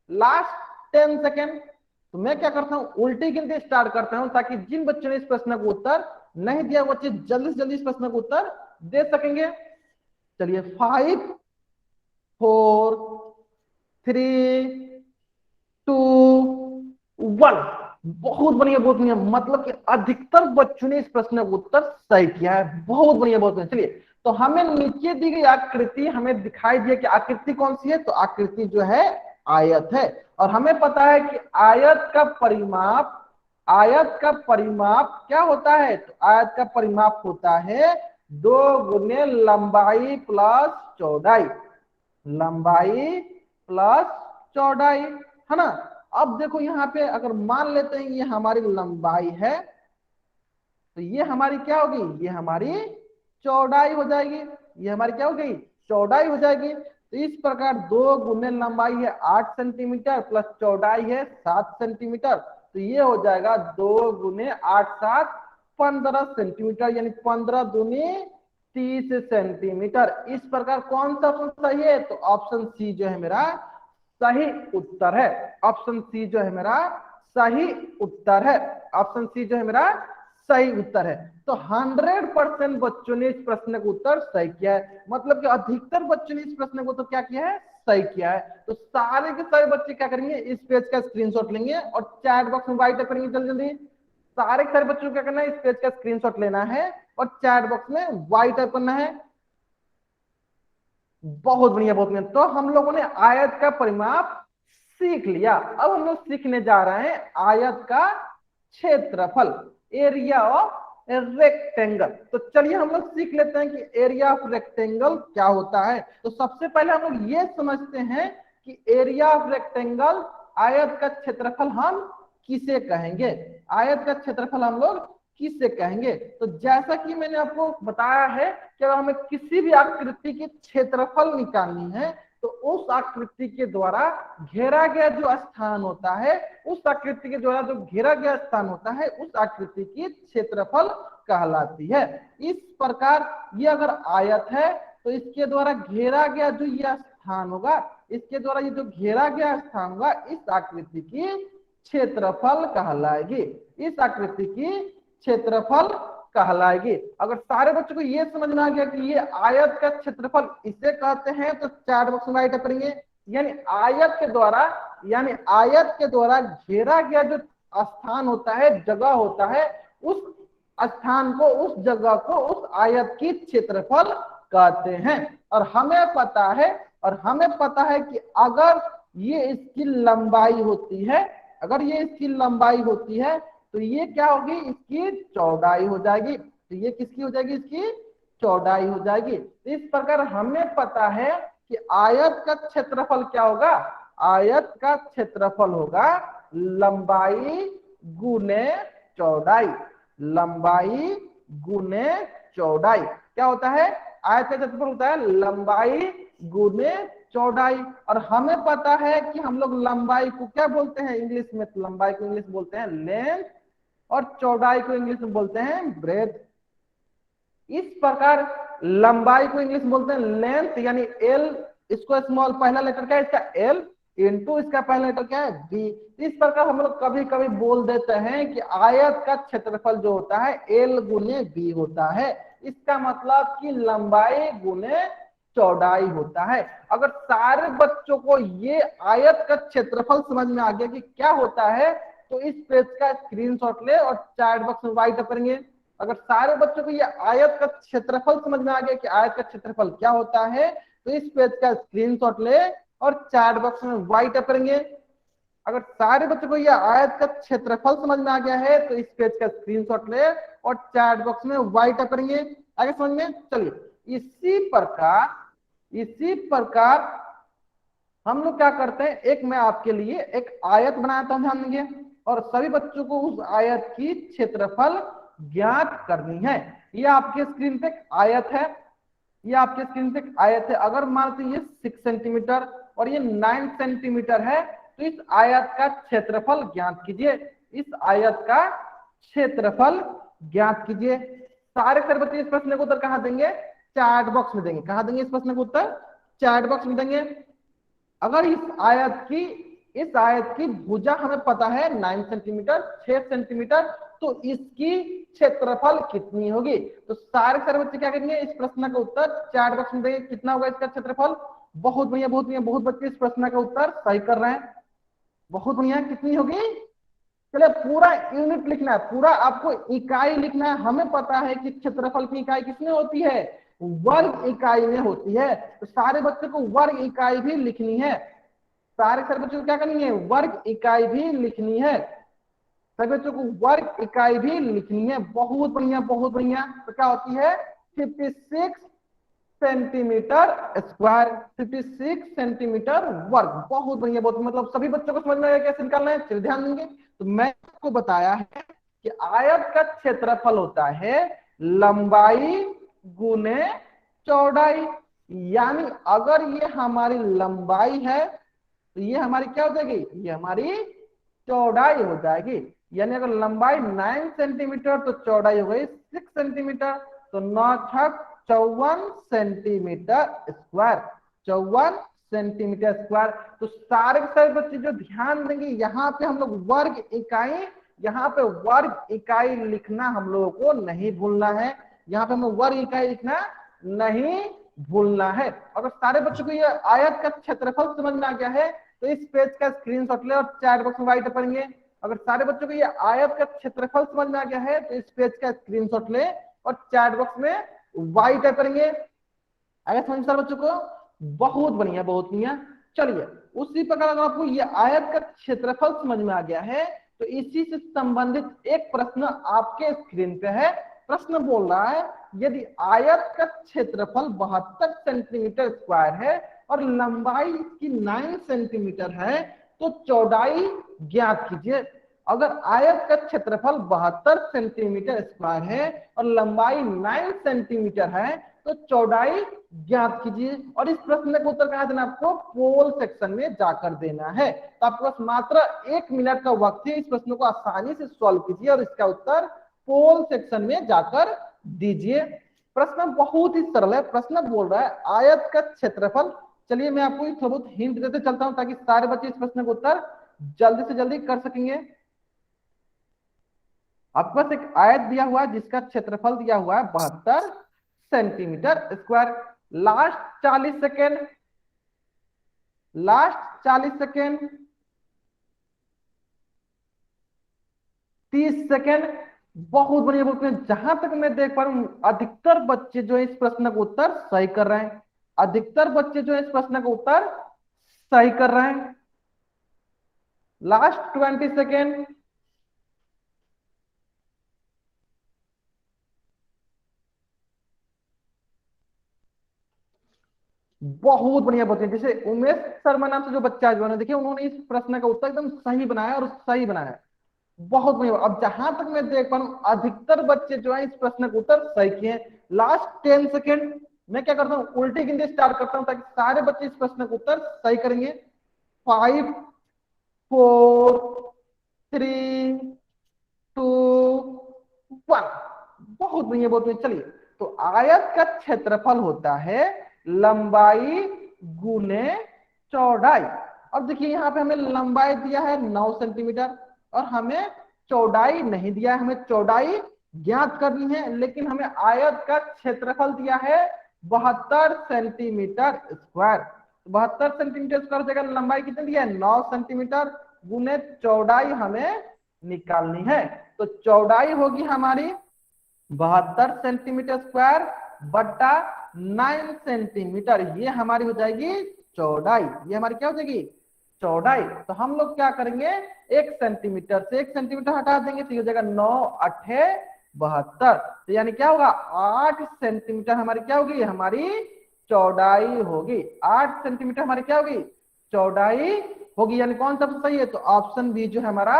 लास्ट 10 सेकेंड। तो मैं क्या करता हूं, उल्टी गिनती स्टार्ट करता हूं ताकि जिन बच्चों ने इस प्रश्न का उत्तर नहीं दिया वो बच्चे जल्दी से जल्दी इस प्रश्न का उत्तर दे सकेंगे। चलिए 5 4 3 2 1। बहुत बढ़िया, बहुत बढ़िया। मतलब कि अधिकतर बच्चों ने इस प्रश्न का उत्तर सही किया है। बहुत बढ़िया, बहुत बढ़िया। चलिए, तो हमें नीचे दी गई आकृति हमें दिखाई दिया कि आकृति कौन सी है, तो आकृति जो है आयत है। और हमें पता है कि आयत का परिमाप, आयत का परिमाप क्या होता है, तो आयत का परिमाप होता है 2 गुने लंबाई प्लस चौड़ाई, लंबाई प्लस चौड़ाई, है ना। अब देखो यहाँ पे अगर मान लेते हैं ये हमारी लंबाई है, तो ये हमारी क्या होगी, ये हमारी चौड़ाई हो जाएगी। ये हमारी क्या हो गई, चौड़ाई हो जाएगी। तो इस प्रकार 2 गुने लंबाई है 8 सेंटीमीटर प्लस चौड़ाई है 7 सेंटीमीटर, तो ये हो जाएगा 2 गुने 8 7 15 सेंटीमीटर, यानी 15 दूनी 30 सेंटीमीटर। इस प्रकार कौन सा ऑप्शन सही है, तो ऑप्शन सी जो है मेरा सही उत्तर है। ऑप्शन सी जो है मेरा सही उत्तर है। ऑप्शन सी जो है मेरा सही उत्तर है। तो 100% बच्चों ने इस प्रश्न का उत्तर सही किया है। मतलब कि अधिकतर बच्चों ने इस प्रश्न को तो क्या किया है, सही किया है। तो सारे के सारे बच्चे क्या करेंगे, इस पेज का स्क्रीनशॉट लेंगे और चैट बॉक्स में व्हाइट करेंगे जल्दी जल्दी। सारे के सारे बच्चों को क्या करना है, इस पेज का स्क्रीनशॉट लेना है और चैट बॉक्स में व्हाइट करना है। बहुत बढ़िया, बहुत बढ़िया। तो हम लोगों ने आयत का परिमाप सीख लिया। अब हम लोग सीखने जा रहे हैं आयत का क्षेत्रफल, एरिया ऑफ रेक्टेंगल। तो चलिए हम लोग सीख लेते हैं कि एरिया ऑफ रेक्टेंगल क्या होता है। तो सबसे पहले हम लोग ये समझते हैं कि एरिया ऑफ रेक्टेंगल, आयत का क्षेत्रफल हम किसे कहेंगे, आयत का क्षेत्रफल हम लोग किसे कहेंगे। तो जैसा कि मैंने आपको बताया है कि अगर हमें किसी भी आकृति की क्षेत्रफल निकालनी है तो उस आकृति के द्वारा घेरा गया जो स्थान होता है, उस आकृति के द्वारा जो घेरा गया स्थान होता है, उस आकृति की क्षेत्रफल कहलाती है। इस प्रकार ये अगर आयत है तो इसके द्वारा घेरा गया जो यह स्थान होगा, इसके द्वारा ये जो घेरा गया स्थान होगा, इस आकृति की क्षेत्रफल कहलाएगी, इस आकृति की क्षेत्रफल कहलाएगी। अगर सारे बच्चों को ये समझ में आ गया कि ये आयत का क्षेत्रफल इसे कहते हैं तो चैट बॉक्स में राइट करेंगे। यानी आयत के द्वारा घेरा गया जो स्थान होता है, जगह होता है, उस स्थान को, उस जगह को, उस आयत की क्षेत्रफल कहते हैं। और हमें पता है कि अगर ये इसकी लंबाई होती है, अगर ये इसकी लंबाई होती है तो ये क्या होगी, इसकी चौड़ाई हो जाएगी। तो ये किसकी हो जाएगी, इसकी चौड़ाई हो जाएगी। तो इस प्रकार हमें पता है कि आयत का क्षेत्रफल क्या होगा, आयत का क्षेत्रफल होगा लंबाई गुने चौड़ाई, लंबाई गुने चौड़ाई। क्या होता है, आयत का क्षेत्रफल होता है लंबाई गुने चौड़ाई। और हमें पता है कि हम लोग लंबाई को क्या बोलते हैं इंग्लिश में, तो लंबाई को इंग्लिश बोलते हैं लेंथ और चौड़ाई को इंग्लिश में बोलते हैं ब्रेथ। इस प्रकार लंबाई को इंग्लिश में बोलते हैं लेंथ, यानी एल, इसको स्मॉल पहला लेटर क्या है इसका एल, इंटू इसका पहला लेटर क्या है बी। इस प्रकार हम लोग कभी कभी बोल देते हैं कि आयत का क्षेत्रफल जो होता है एल गुने बी होता है। इसका मतलब कि लंबाई गुने चौड़ाई होता है। अगर सारे बच्चों को ये आयत का क्षेत्रफल समझ में आ गया कि क्या होता है तो इस पेज का स्क्रीनशॉट ले और चैट बॉक्स में राइट करेंगे। अगर सारे बच्चों को ये आयत का क्षेत्रफल समझ में आ गया कि आयत का क्षेत्रफल क्या होता है तो इस पेज का स्क्रीनशॉट ले और चैट बॉक्स में राइट करेंगे। अगर सारे बच्चों को यह आयत का क्षेत्रफल समझ में आ गया है तो इस पेज का स्क्रीनशॉट ले और चैट बॉक्स में राइट करेंगे। आगे समझ में, चलिए इसी प्रकार हम लोग क्या करते हैं, एक मैं आपके लिए एक आयत बनाता हूं, ध्यान देंगे, और सभी बच्चों को उस आयत की क्षेत्रफल ज्ञात करनी है। ये आपके स्क्रीन पे आयत है, ये आपके स्क्रीन पे आयत है। अगर मान लीजिए 6 सेंटीमीटर और ये 9 सेंटीमीटर है तो इस आयत का क्षेत्रफल ज्ञात कीजिए, इस आयत का क्षेत्रफल ज्ञात कीजिए। सारे बच्चे इस प्रश्न को उत्तर कहां देंगे, चैट बॉक्स में देंगे। कहां देंगे इस प्रश्न को उत्तर, चैट बॉक्स में देंगे। अगर इस आयत की भुजा हमें पता है 9 सेंटीमीटर, 6 सेंटीमीटर, तो इसकी क्षेत्रफल कितनी होगी। तो सारे बच्चे क्या करेंगे, इस प्रश्न का उत्तर चैट बॉक्स में देंगे। कितना होगा इसका क्षेत्रफल, बहुत बढ़िया, बहुत बढ़िया, बहुत बच्चे इस प्रश्न का उत्तर सही कर रहे हैं, बहुत बढ़िया। कितनी होगी, चलिए पूरा यूनिट लिखना है, पूरा आपको इकाई लिखना है। हमें पता है कि क्षेत्रफल की इकाई किसमें होती है, वर्ग इकाई में होती है। तो सारे बच्चों को वर्ग इकाई भी लिखनी है, सारे बच्चों को क्या करनी है, वर्ग इकाई भी लिखनी है, सभी बच्चों को वर्ग इकाई भी लिखनी है। बहुत बढ़िया, बहुत बढ़िया। तो क्या होती है 56 सेंटीमीटर स्क्वायर, 56 सेंटीमीटर वर्ग। बहुत बढ़िया, बहुत, मतलब सभी बच्चों को समझ में आया कैसे निकालना है, चलिए ध्यान देंगे। तो मैं आपको बताया है कि आयत का क्षेत्रफल होता है लंबाई गुने चौड़ाई। यानी अगर ये हमारी लंबाई है तो ये हमारी क्या हो जाएगी, ये हमारी चौड़ाई हो जाएगी। यानी अगर लंबाई 9 सेंटीमीटर तो चौड़ाई हो गई 6 सेंटीमीटर, तो 9 छक 54 सेंटीमीटर स्क्वायर, 54 सेंटीमीटर स्क्वायर। तो सारे बच्चे जो ध्यान देंगे, यहाँ पे हम लोग वर्ग इकाई, यहाँ पे वर्ग इकाई लिखना हम लोगों को नहीं भूलना है, यहाँ पे हमें वर्ग इकाई लिखना नहीं भूलना है। अगर सारे बच्चों को ये आयत का क्षेत्रफल समझ में आ गया है तो इस पेज का स्क्रीनशॉट ले और चैट बॉक्स में राइट करेंगे। अगर सारे बच्चों को ये आयत का क्षेत्रफल समझ में आ गया है तो इस पेज का स्क्रीनशॉट ले और चैट बॉक्स में राइट करेंगे। आगे समझ सारे बच्चों को, बहुत बढ़िया, बहुत बढ़िया। चलिए उसी प्रकार अगर आपको ये आयत का क्षेत्रफल समझ में आ गया है तो इसी से संबंधित एक प्रश्न आपके स्क्रीन पे है। प्रश्न बोल रहा है यदि आयत का क्षेत्रफल 72 सेंटीमीटर स्क्वायर है और लंबाई इसकी 9 सेंटीमीटर है तो चौड़ाई ज्ञात कीजिए। अगर आयत का क्षेत्रफल 72 सेंटीमीटर स्क्वायर है और लंबाई 9 सेंटीमीटर है तो चौड़ाई ज्ञात कीजिए। और इस प्रश्न का उत्तर कहाँ देना आपको, पोल सेक्शन में जाकर देना है। तो आपके पास मात्र 1 मिनट का वक्त है, इस प्रश्न को आसानी से सॉल्व कीजिए और इसका उत्तर पोल सेक्शन में जाकर दीजिए। प्रश्न बहुत ही सरल है। प्रश्न बोल रहा है आयत का क्षेत्रफल, चलिए मैं आपको थोड़ा बहुत हिंट देते चलता हूं ताकि सारे बच्चे इस प्रश्न का उत्तर जल्दी से जल्दी कर सकेंगे। आपके पास एक आयत दिया हुआ है जिसका क्षेत्रफल दिया हुआ है 72 centimetre square. Last 40 second, last 40 second, 30 second. बहुत बढ़िया बोलते हैं। जहां तक मैं देख पा रहा हूं अधिकतर बच्चे जो है इस प्रश्न का उत्तर सही कर रहे हैं। अधिकतर बच्चे जो है इस प्रश्न का उत्तर सही कर रहे हैं। लास्ट 20 सेकेंड, बहुत बढ़िया बोलते हैं। जैसे उमेश शर्मा नाम से जो बच्चा जो है देखिए उन्होंने इस प्रश्न का उत्तर एकदम सही बनाया और सही बनाया। बहुत बढ़िया। अब जहां तक मैं देख पा रहा हूं अधिकतर बच्चे जो है इस प्रश्न का उत्तर सही किए। लास्ट 10 सेकेंड, मैं क्या करता हूं उल्टी गिनती स्टार्ट करता हूं ताकि सारे बच्चे इस प्रश्न का उत्तर सही करेंगे। 5 4 3 2 1। बहुत बढ़िया बहुत बढ़िया। चलिए तो आयत का क्षेत्रफल होता है लंबाई गुने चौड़ाई। अब देखिए यहाँ पे हमें लंबाई दिया है 9 सेंटीमीटर और हमें चौड़ाई नहीं दिया है। हमें चौड़ाई ज्ञात करनी है लेकिन हमें आयत का क्षेत्रफल दिया है 72 सेंटीमीटर स्क्वायर। 72 सेंटीमीटर स्क्वायर जगह लंबाई कितनी दिया है 9 सेंटीमीटर गुने चौड़ाई हमें निकालनी है। तो चौड़ाई होगी हमारी 72 सेंटीमीटर स्क्वायर बट्टा 9 सेंटीमीटर, ये हमारी हो जाएगी चौड़ाई। ये हमारी क्या हो जाएगी चौड़ाई। तो हम लोग क्या करेंगे 1 सेंटीमीटर से 1 सेंटीमीटर हटा देंगे तो ये हो जाएगा 9 8 72। तो यानी क्या होगा 8 सेंटीमीटर हमारी क्या होगी हमारी चौड़ाई होगी। 8 सेंटीमीटर हमारी क्या होगी चौड़ाई होगी। यानी कौन सा सही है तो ऑप्शन बी जो है हमारा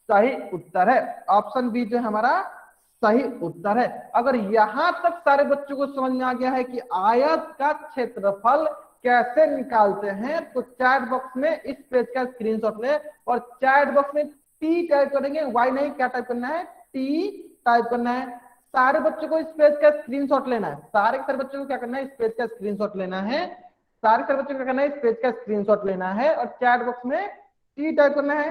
सही उत्तर है। ऑप्शन बी जो है हमारा सही उत्तर है। अगर यहां तक सारे बच्चों को समझ में आ गया है कि आयत का क्षेत्रफल कैसे निकालते हैं तो चैट बॉक्स में इस पेज का स्क्रीनशॉट ले और चैट बॉक्स में टी टाइप करेंगे, वाई नहीं, क्या टाइप करना है टी टाइप करना है। सारे बच्चों को इस पेज का स्क्रीनशॉट लेना है। सारे बच्चों को क्या करना है इस पेज का स्क्रीनशॉट लेना है। सारे बच्चों को क्या करना है इस पेज का स्क्रीनशॉट लेना है और चैट बॉक्स में टी टाइप करना है।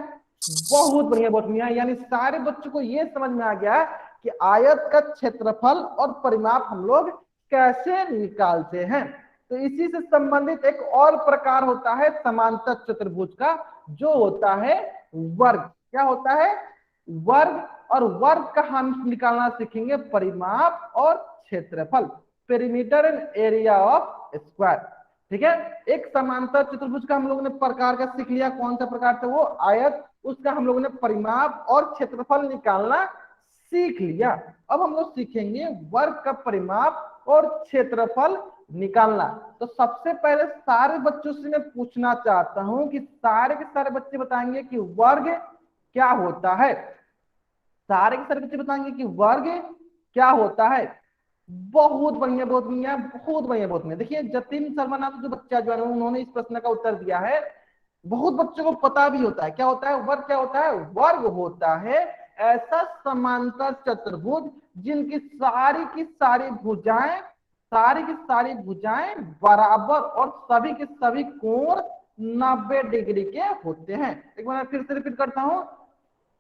बहुत बढ़िया बहुत बढ़िया। यानी सारे बच्चों को यह समझ में आ गया कि आयत का क्षेत्रफल और परिमाप हम लोग कैसे निकालते हैं। तो इसी से संबंधित एक और प्रकार होता है समांतर चतुर्भुज का, जो होता है वर्ग। क्या होता है वर्ग। और वर्ग का हम निकालना सीखेंगे परिमाप और क्षेत्रफल, perimeter and area of square. ठीक है। एक समांतर चतुर्भुज का हम लोगों ने प्रकार का सीख लिया, कौन सा प्रकार था वो आयत। उसका हम लोगों ने परिमाप और क्षेत्रफल निकालना सीख लिया। अब हम लोग सीखेंगे वर्ग का परिमाप और क्षेत्रफल निकालना। तो सबसे पहले सारे बच्चों से मैं पूछना चाहता हूं कि सारे के सारे बच्चे बताएंगे कि वर्ग क्या होता है। सारे के सारे बच्चे बताएंगे कि वर्ग क्या होता है। बहुत बढ़िया बहुत बढ़िया बहुत बढ़िया बहुत बढ़िया। देखिए जतिन शर्मा नाम जो बच्चा जो है उन्होंने इस प्रश्न का उत्तर दिया है। बहुत बच्चों को पता भी होता है क्या होता है वर्ग। क्या होता है वर्ग होता है ऐसा समांतर चतुर्भुज जिनकी सारी की सारी भुजाएं बराबर और सभी के सभी कोण 90 डिग्री के होते हैं। एक बार फिर से रिपीट करता हूं।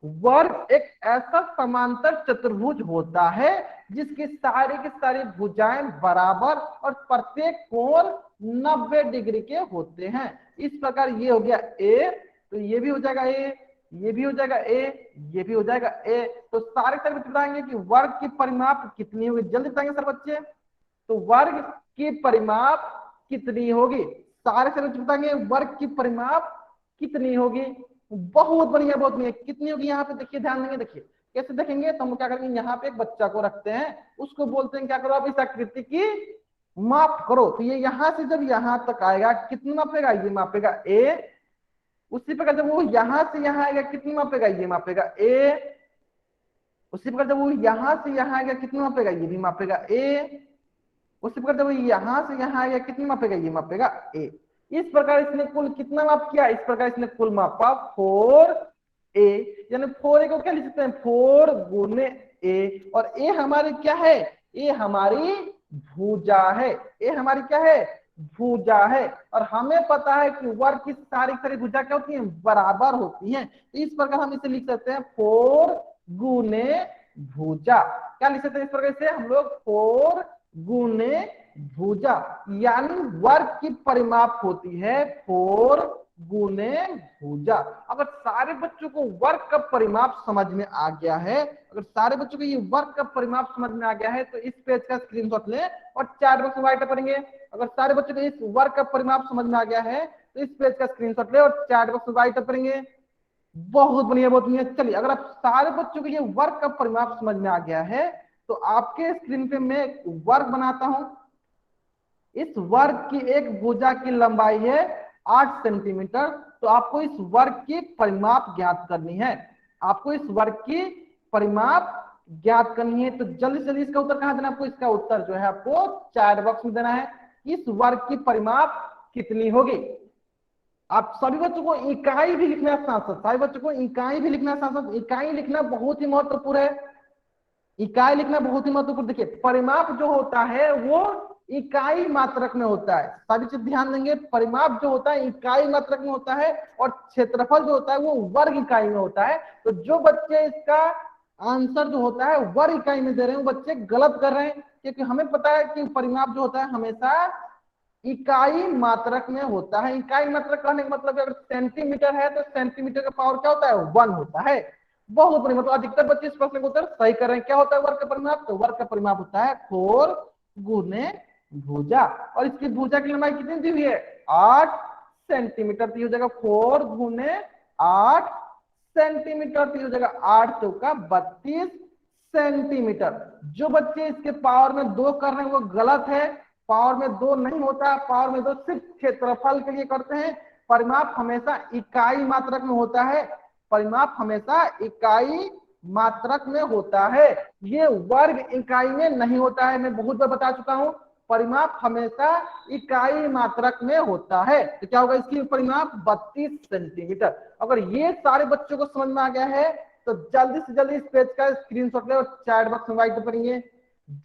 वर्ग एक ऐसा समांतर चतुर्भुज होता है जिसकी सारी की सारी भुजाएं बराबर और प्रत्येक कोण 90 डिग्री के होते हैं। इस प्रकार ये हो गया ए, तो ये भी हो जाएगा ए, ये भी हो जाएगा ए, ये भी हो जाएगा ए। तो सारे सारे बच्चे बताएंगे कि वर्ग की परिमाप कितनी होगी। जल्दी बताएंगे सर बच्चे। तो वर्ग की परिमाप कितनी होगी। सारे से बच्चे बताएंगे वर्ग की परिमाप कितनी होगी। बहुत बढ़िया, बहुत बढ़िया। कितनी होगी यहाँ पे देखिए, ध्यान देंगे, देखिए कैसे देखेंगे। तो हम लोग क्या करेंगे, यहाँ पे एक बच्चा को रखते हैं, उसको बोलते हैं क्या करो आप, इस आकृति की माप करो। तो ये यहाँ से जब यहाँ तक आएगा कितना मापेगा, ये मापेगा ए। उसी प्रकार जब वो यहाँ से यहाँ आएगा कितनी मापेगा, ये मापेगा ए। उसी प्रकार जब वो यहाँ से यहाँ आएगा कितनी मापेगा, ये भी मापेगा ए। उसी प्रकार जब वो यहाँ से यहाँ आएगा कितनी मापेगा, ये मापेगा ए। इस प्रकार इसने कुल कितना माप किया, इस प्रकार इसने कुल मापा 4a। यानी 4a को क्या लिख सकते हैं, 4 गुने ए। और ए हमारी क्या है, ए हमारी भुजा है। ए हमारी क्या है, भुजा है। और हमें पता है कि वर्ग की सारी भुजा क्या होती है, बराबर होती है। तो इस प्रकार हम इसे लिख सकते हैं 4 गुने भुजा। क्या लिख सकते हैं इस प्रकार से हम लोग, 4 गुने भुजा। यानी वर्ग की परिमाप होती है 4 गुने भुजा। अगर सारे बच्चों को वर्ग का परिमाप समझ में आ गया है, अगर सारे बच्चों को ये वर्ग का परिमाप समझ में आ गया है, तो इस पेज का स्क्रीनशॉट लें और चैट बॉक्स में राइट करेंगे। अगर सारे बच्चों को इस वर्ग का परिमाप समझ में आ गया है, तो इस पेज का स्क्रीनशॉट ले और चैट बॉक्स में राइट करेंगे। बहुत बढ़िया, बहुत बढ़िया। चलिए, अगर आप सारे बच्चों को ये वर्ग का परिमाप समझ में आ गया है, तो आपके स्क्रीन पे मैं एक वर्ग बनाता हूं। इस वर्ग की एक भुजा की लंबाई है 8 सेंटीमीटर। तो आपको इस वर्ग की परिमाप ज्ञात करनी है। आपको इस वर्ग की परिमाप ज्ञात करनी है। तो जल्दी से जल्दी इसका उत्तर कहां देना आपको, इसका उत्तर जो है आपको चैट बॉक्स में देना है। इस वर्ग की परिमाप कितनी होगी। आप सभी बच्चों को इकाई भी लिखना है साथ साथ, सभी बच्चों को इकाई भी लिखना है साथ साथ। इकाई लिखना बहुत ही महत्वपूर्ण है। इकाई लिखना बहुत ही महत्वपूर्ण। देखिए, परिमाप जो होता है वो इकाई मात्रक में होता है। सभी चीज ध्यान देंगे, परिमाप जो होता है इकाई मात्रक में होता है, और क्षेत्रफल जो होता है वो वर्ग इकाई में होता है। तो जो बच्चे इसका आंसर जो होता है वर्ग इकाई में दे रहे हैं, वो बच्चे गलत कर रहे हैं। क्योंकि हमें पता है कि परिमाप जो होता है हमेशा इकाई मात्रक में होता है। इकाई मात्रक कहने का मतलब अगर सेंटीमीटर है तो सेंटीमीटर का पावर क्या होता है, 1 होता है। बहुत बड़ी, मतलब अधिकतर बच्चे इस प्रश्न को उत्तर सही कर रहे हैं। क्या होता है वर्ग का परिमाप, तो वर्ग का परिमाप होता है 4 गुने भुजा। और इसकी भुजा की लंबाई कितनी दी हुई है, 8 सेंटीमीटर। तो हो जाएगा 4 गुने 8 सेंटीमीटर। तो हो जाएगा 8 चौका 32 सेंटीमीटर। जो बच्चे इसके पावर में 2 कर रहे हैं वो गलत है। पावर में 2 नहीं होता, पावर में 2 सिर्फ क्षेत्रफल के लिए करते हैं। परिमाप हमेशा इकाई मात्रक में होता है। परिमाप हमेशा इकाई मात्रक में होता है, ये वर्ग इकाई में नहीं होता है। मैं बहुत बार बता चुका हूं, परिमाप हमेशा इकाई मात्रक में होता है। तो क्या होगा, इसकी परिमाप 32 सेंटीमीटर। अगर ये सारे बच्चों को समझ में आ गया है, तो जल्दी से जल्दी इस पेज का स्क्रीनशॉट ले और चैट बॉक्स में राइट करेंगे।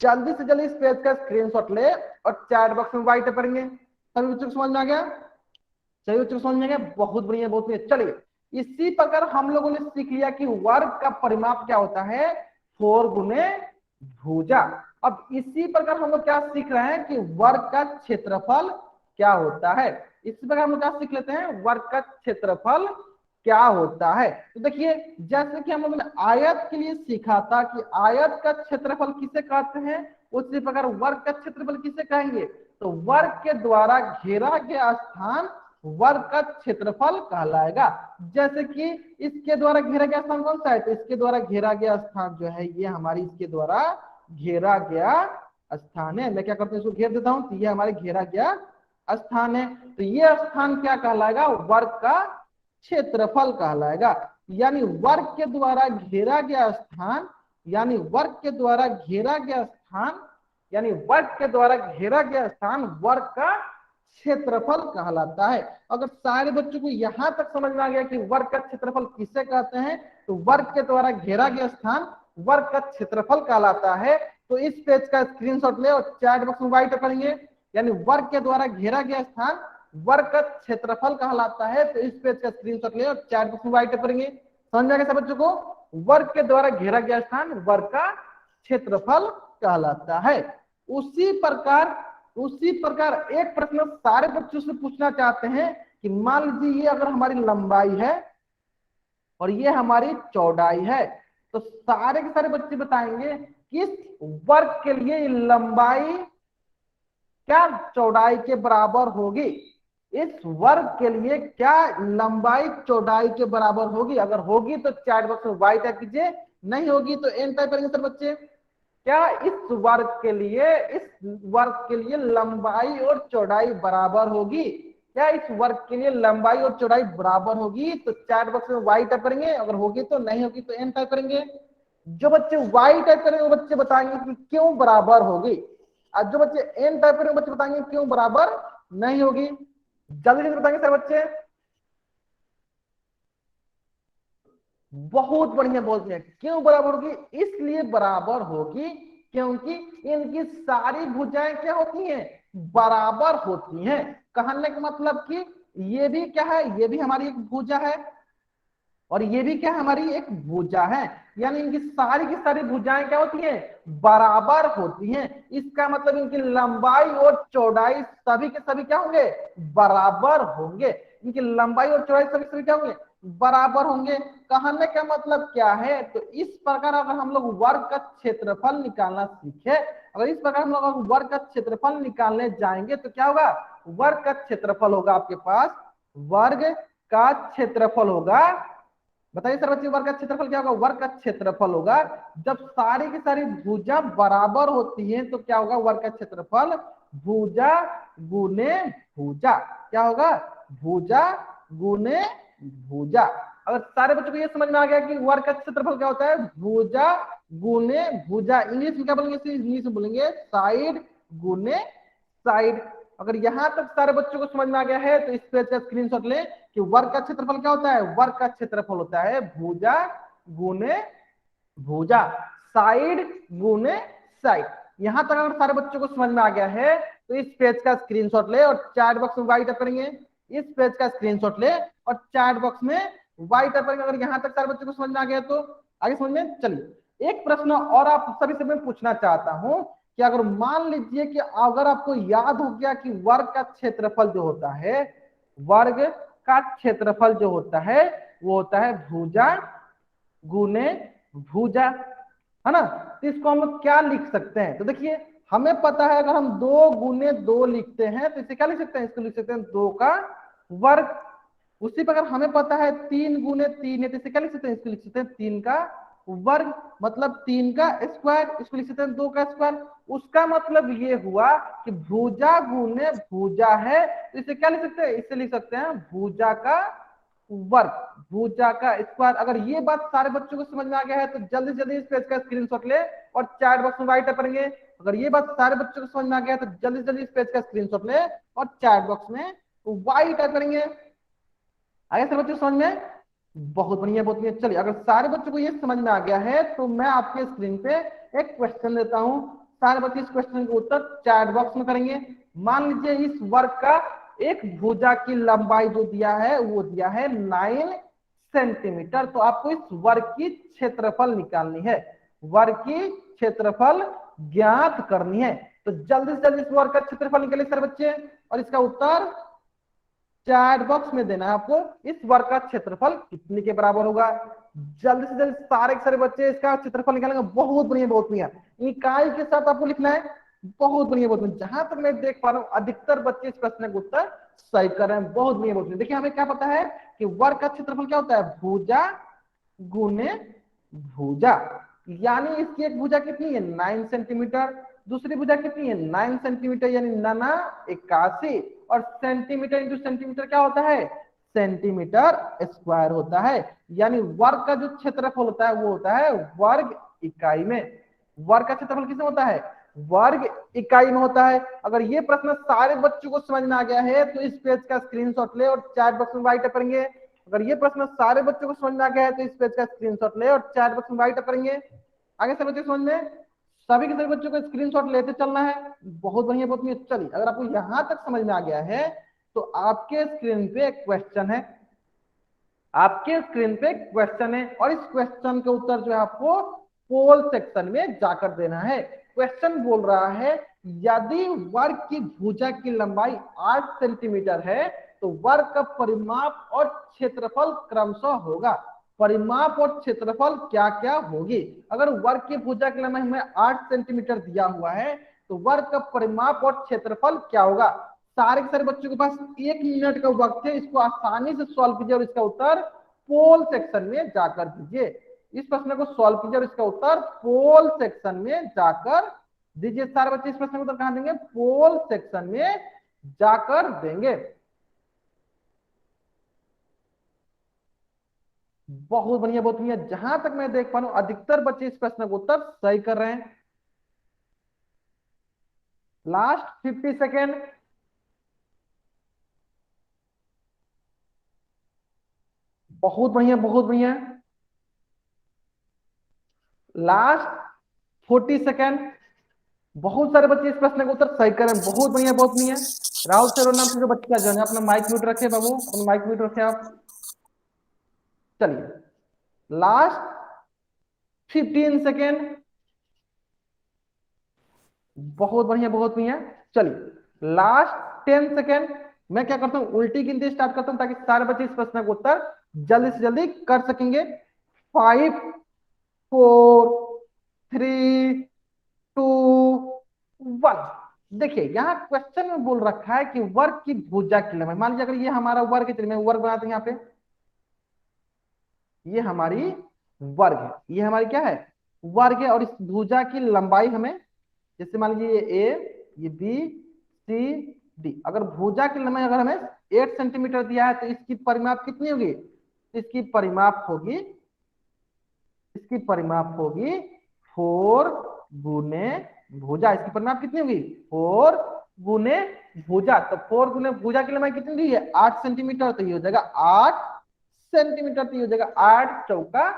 जल्दी से जल्दी इस पेज का स्क्रीनशॉट ले और चैट बॉक्स में राइट करेंगे। सभी बच्चों को समझ में आ गया, सभी बच्चों को समझ में आ गया, बहुत बढ़िया, बहुत बढ़िया। चलिए, इसी प्रकार हम लोगों ने सीख लिया कि वर्ग का परिमाप क्या होता है, 4 गुने भुजा। अब इसी प्रकार हम लोग क्या सीख रहे हैं कि वर्ग का क्षेत्रफल क्या होता है। इसी प्रकार हम लोग क्या सीख लेते हैं, वर्ग का क्षेत्रफल क्या होता है। तो देखिए, जैसे कि हम लोगों ने आयत के लिए सीखा था कि आयत का क्षेत्रफल किसे कहते हैं, उसी प्रकार वर्ग का क्षेत्रफल किसे कहेंगे, तो वर्ग के द्वारा घेरा गया स्थान वर्ग का क्षेत्रफल कहलाएगा। जैसे कि इसके द्वारा घेरा गया स्थान कौन सा है, तो इसके द्वारा घेरा गया स्थान जो है ये हमारी इसके द्वारा घेरा गया स्थान है। मैं क्या करता हूँ, इसको घेर देता हूं, तो ये हमारे घेरा गया स्थान है। तो ये स्थान क्या कहलाएगा, वर्ग का क्षेत्रफल कहलाएगा। यानी वर्ग के द्वारा घेरा गया स्थान, यानी वर्ग के द्वारा घेरा गया स्थान, यानी वर्ग के द्वारा घेरा गया स्थान वर्ग का क्षेत्रफल कहलाता है। अगर सारे बच्चों को यहां तक समझ में आ गया कि वर्ग का क्षेत्रफल किसे कहते हैं, तो वर्ग के द्वारा घेरा गया स्थान वर्ग का क्षेत्रफल कहलाता है। तो इस पेज का स्क्रीनशॉट ले और चैट बॉक्स में राइट करेंगे। यानी वर्ग के द्वारा घेरा गया स्थान वर्ग का क्षेत्रफल कहलाता है। तो इस पेज का स्क्रीनशॉट ले और चैट बॉक्स में राइट करेंगे। समझ आएगा सब बच्चों को, वर्ग के द्वारा घेरा गया स्थान वर्ग का क्षेत्रफल कहलाता है। उसी प्रकार एक प्रश्न सारे बच्चों से पूछना चाहते हैं कि मान लीजिए ये अगर हमारी लंबाई है और ये हमारी चौड़ाई है, तो सारे के सारे बच्चे बताएंगे किस वर्ग के लिए लंबाई क्या चौड़ाई के बराबर होगी। इस वर्ग के लिए क्या लंबाई चौड़ाई के बराबर होगी? अगर होगी तो चैट बॉक्स में वाई टाइप कीजिए, नहीं होगी तो एन टाइप करेंगे सर बच्चे। क्या इस वर्ग के लिए लंबाई और चौड़ाई बराबर होगी? क्या इस वर्ग के लिए लंबाई और चौड़ाई बराबर होगी? तो चैट बॉक्स में वाई टाइप करेंगे, अगर होगी तो, नहीं होगी तो एन टाइप करेंगे। जो बच्चे वाई टाइप करेंगे वो बच्चे बताएंगे कि क्यों बराबर होगी, और जो बच्चे एन टाइप करेंगे वो बच्चे बताएंगे क्यों बराबर नहीं होगी। जल्दी से बताएंगे सर बच्चे। बहुत बढ़िया बोल दिया। क्यों बराबर होगी? इसलिए बराबर होगी क्योंकि इनकी सारी भुजाएं क्या होती हैं? बराबर होती हैं। कहने का मतलब कि ये भी क्या है? ये भी हमारी एक भुजा है और ये भी क्या हमारी एक भुजा है, यानी इनकी सारी की सारी भुजाएं क्या होती हैं? बराबर होती हैं। इसका मतलब इनकी लंबाई और चौड़ाई सभी के सभी क्या होंगे? बराबर होंगे। इनकी लंबाई और चौड़ाई सभी के सभी क्या होंगे? बराबर होंगे। कहने का मतलब क्या है? तो इस प्रकार अगर हम लोग वर्ग का क्षेत्रफल निकालना सीखे, अगर इस प्रकार हम लोग वर्ग का क्षेत्रफल निकालने जाएंगे तो क्या होगा? वर्ग का क्षेत्रफल होगा आपके पास, वर्ग का क्षेत्रफल होगा। बताइए सर बच्चे, वर्ग का क्षेत्रफल क्या होगा? वर्ग का क्षेत्रफल होगा जब सारी की सारी भुजा बराबर होती हैं तो क्या होगा? वर्ग का क्षेत्रफल भुजा गुने भुजा। क्या होगा? भुजा गुने भुजा। अगर सारे बच्चों को ये समझ में आ गया कि वर्ग का क्षेत्रफल क्या होता है? भुजा गुने भुजा। इंग्लिश में क्या बोलेंगे? इंग्लिश में बोलेंगे साइड गुने साइड। अगर यहां तक सारे बच्चों को समझ में आ गया है तो इस पेज का स्क्रीनशॉट लें कि वर्ग का क्षेत्रफल क्या होता है? वर्ग का क्षेत्रफल होता है भुजा गुने भुजा, साइड गुने साइड। यहां तक अगर सारे बच्चों को समझ में आ गया है तो इस पेज का स्क्रीनशॉट ले और चैट बॉक्स में वाई टाइप करेंगे। इस पेज का स्क्रीनशॉट ले और चैट बॉक्स में वाई टाइप करेंगे अगर यहां तक सारे बच्चों को समझ में आ गया तो। आगे समझ में चलिए। एक प्रश्न और आप सभी से मैं पूछना चाहता हूं कि अगर मान लीजिए कि अगर आपको याद हो गया कि वर्ग का क्षेत्रफल जो होता है, वर्ग का क्षेत्रफल जो होता है वो होता है भुजा गुने भुजा, है ना? तो इसको हम लोग क्या लिख सकते हैं? तो देखिए हमें पता है अगर हम 2 गुने 2 लिखते हैं तो इसे क्या लिख सकते हैं? इसको लिख सकते हैं 2 का वर्ग। उसी प्रकार हमें पता है 3 गुने 3 है तो इसे क्या लिख सकते हैं? इसको लिख सकते हैं 3 का वर्ग, मतलब 3 का स्क्वायर। इसको लिख सकते हैं 2 का स्क्वायर। उसका मतलब ये हुआ कि भुजा गुने भुजा है तो इसे क्या लिख सकते हैं? इसे लिख सकते हैं भुजा का वर्ग, भुजा का स्क्वायर। अगर ये बात सारे बच्चों को समझ में आ गया है तो जल्दी जल्दी इस पेज का स्क्रीनशॉट ले और चैट बॉक्स में राइट करेंगे। अगर ये बात सारे बच्चों को समझ में आ गया है तो जल्दी जल्दी इस पेज का स्क्रीनशॉट ले और चैट बॉक्स में वाई टाइप करेंगे। आगे सर बच्चों समझ में? बहुत बढ़िया बहुत बढ़िया। चलिए अगर सारे बच्चों को ये समझ में आ गया है तो मैं आपके स्क्रीन पे एक क्वेश्चन देता हूं। सारे बच्चे इस क्वेश्चन का उत्तर चैट बॉक्स में करेंगे। मान लीजिए इस वर्ग का एक भुजा की लंबाई जो दिया है वो दिया है 9 सेंटीमीटर। तो आपको इस वर्ग की क्षेत्रफल निकालनी है, वर्ग की क्षेत्रफल ज्ञात करनी है। तो जल्दी से जल्दी इस वर्ग का क्षेत्रफल निकालिए सर बच्चे, और इसका उत्तर चैट बॉक्स में देना है आपको। इस वर्ग का क्षेत्रफल कितने के बराबर होगा? जल्दी से जल्दी सारे के सारे बच्चे इसका क्षेत्रफल निकालेंगे। बहुत बढ़िया बहुत बढ़िया। इकाई के साथ आपको लिखना है। बहुत बढ़िया बहुत बढ़िया। जहां तक मैं देख पा रहा हूँ अधिकतर बच्चे इस प्रश्न का उत्तर सही कर रहे हैं। बहुत बढ़िया बहुत बढ़िया। देखिए हमें क्या पता है कि वर्ग का क्षेत्रफल क्या होता है? भुजा गुने भुजा। यानी इसकी एक भुजा कितनी है? 9 सेंटीमीटर। दूसरी भुजा कितनी है? 9 सेंटीमीटर, यानी 9 81। और सेंटीमीटर इंटू सेंटीमीटर क्या होता है? सेंटीमीटर स्क्वायर होता है। यानी वर्ग का जो क्षेत्रफल होता है वो होता है वर्ग इकाई में। वर्ग का क्षेत्रफल किसमें होता है? वर्ग इकाई में होता है। अगर ये प्रश्न सारे बच्चों को समझ में आ गया है तो इस पेज का स्क्रीनशॉट ले और चैट बॉक्स में राइट करेंगे। अगर ये प्रश्न सारे बच्चों को समझ में आ गया है तो इस पेज का स्क्रीनशॉट ले और चैट बॉक्स में राइट करेंगे। आगे सब बच्चे समझ में? सभी के सभी बच्चों को स्क्रीनशॉट लेते चलना है। बहुत बढ़िया बहुत बढ़िया। चलिए अगर आपको यहां तक समझ में आ गया है तो आपके स्क्रीन पे एक क्वेश्चन है, आपके स्क्रीन पे क्वेश्चन है और इस क्वेश्चन के उत्तर जो है आपको पोल सेक्शन में जाकर देना है। क्वेश्चन बोल रहा है यदि वर्ग की भुजा की लंबाई 8 सेंटीमीटर है तो वर्ग का परिमाप और क्षेत्रफल क्रमशः होगा। परिमाप और क्षेत्रफल क्या क्या होगी? अगर वर्ग की भुजा की लंबाई हमें 8 सेंटीमीटर दिया हुआ है तो वर्ग का परिमाप और क्षेत्रफल क्या होगा? सारे के सारे बच्चों के पास 1 मिनट का वक्त है, इसको आसानी से सॉल्व कीजिए और इसका उत्तर पोल सेक्शन में जाकर दीजिए। इस प्रश्न को सॉल्व कीजिए और इसका उत्तर पोल सेक्शन में जाकर दीजिए। सारे बच्चे इस प्रश्न का उत्तर कहां देंगे? पोल सेक्शन में जाकर देंगे। बहुत बढ़िया, बहुत बढ़िया। जहां तक मैं देख पा रहा हूं अधिकतर बच्चे इस प्रश्न का उत्तर सही कर रहे हैं। Last 50 second. बहुत बढ़िया, बहुत बढ़िया। Last 40 second. बहुत सारे बच्चे इस प्रश्न का उत्तर सही करें। बहुत बढ़िया, बहुत बढ़िया। राहुल सर नाम से जो बच्चा जो है अपना माइक म्यूट रखे बाबू, अपना माइक म्यूट रखे आप। चलिए लास्ट 15 सेकेंड। बहुत बढ़िया, बहुत बढ़िया। चलिए लास्ट 10 सेकेंड। मैं क्या करता हूं, उल्टी गिनती स्टार्ट करता हूं ताकि सारे बच्चे इस प्रश्न का उत्तर जल्दी से जल्दी कर सकेंगे। 5 4 3 2 1। देखिए यहाँ क्वेश्चन में बोल रखा है कि वर्ग की भुजा की लंबाई। मान लीजिए अगर ये हमारा वर्ग है, चलिए मैं वर्ग बनाते हैं यहाँ पे। ये हमारी वर्ग है, ये हमारी क्या है? वर्ग है। और इस भुजा की लंबाई हमें, जैसे मान लीजिए ये ए, ये बी, सी, डी। अगर भुजा की लंबाई अगर हमें 8 सेंटीमीटर दिया है तो इसकी परिमाप कितनी होगी? इसकी परिमाप होगी, इसकी परिमाप होगी 4 गुने भुजा। इसकी परिमाप कितनी होगी? 4 गुने भुजा। तो 4 गुने भुजा की लंबाई कितनी दी है? 8 सेंटीमीटर। तो ये हो जाएगा 8 सेंटीमीटर। तो ये हो जाएगा 8 चौका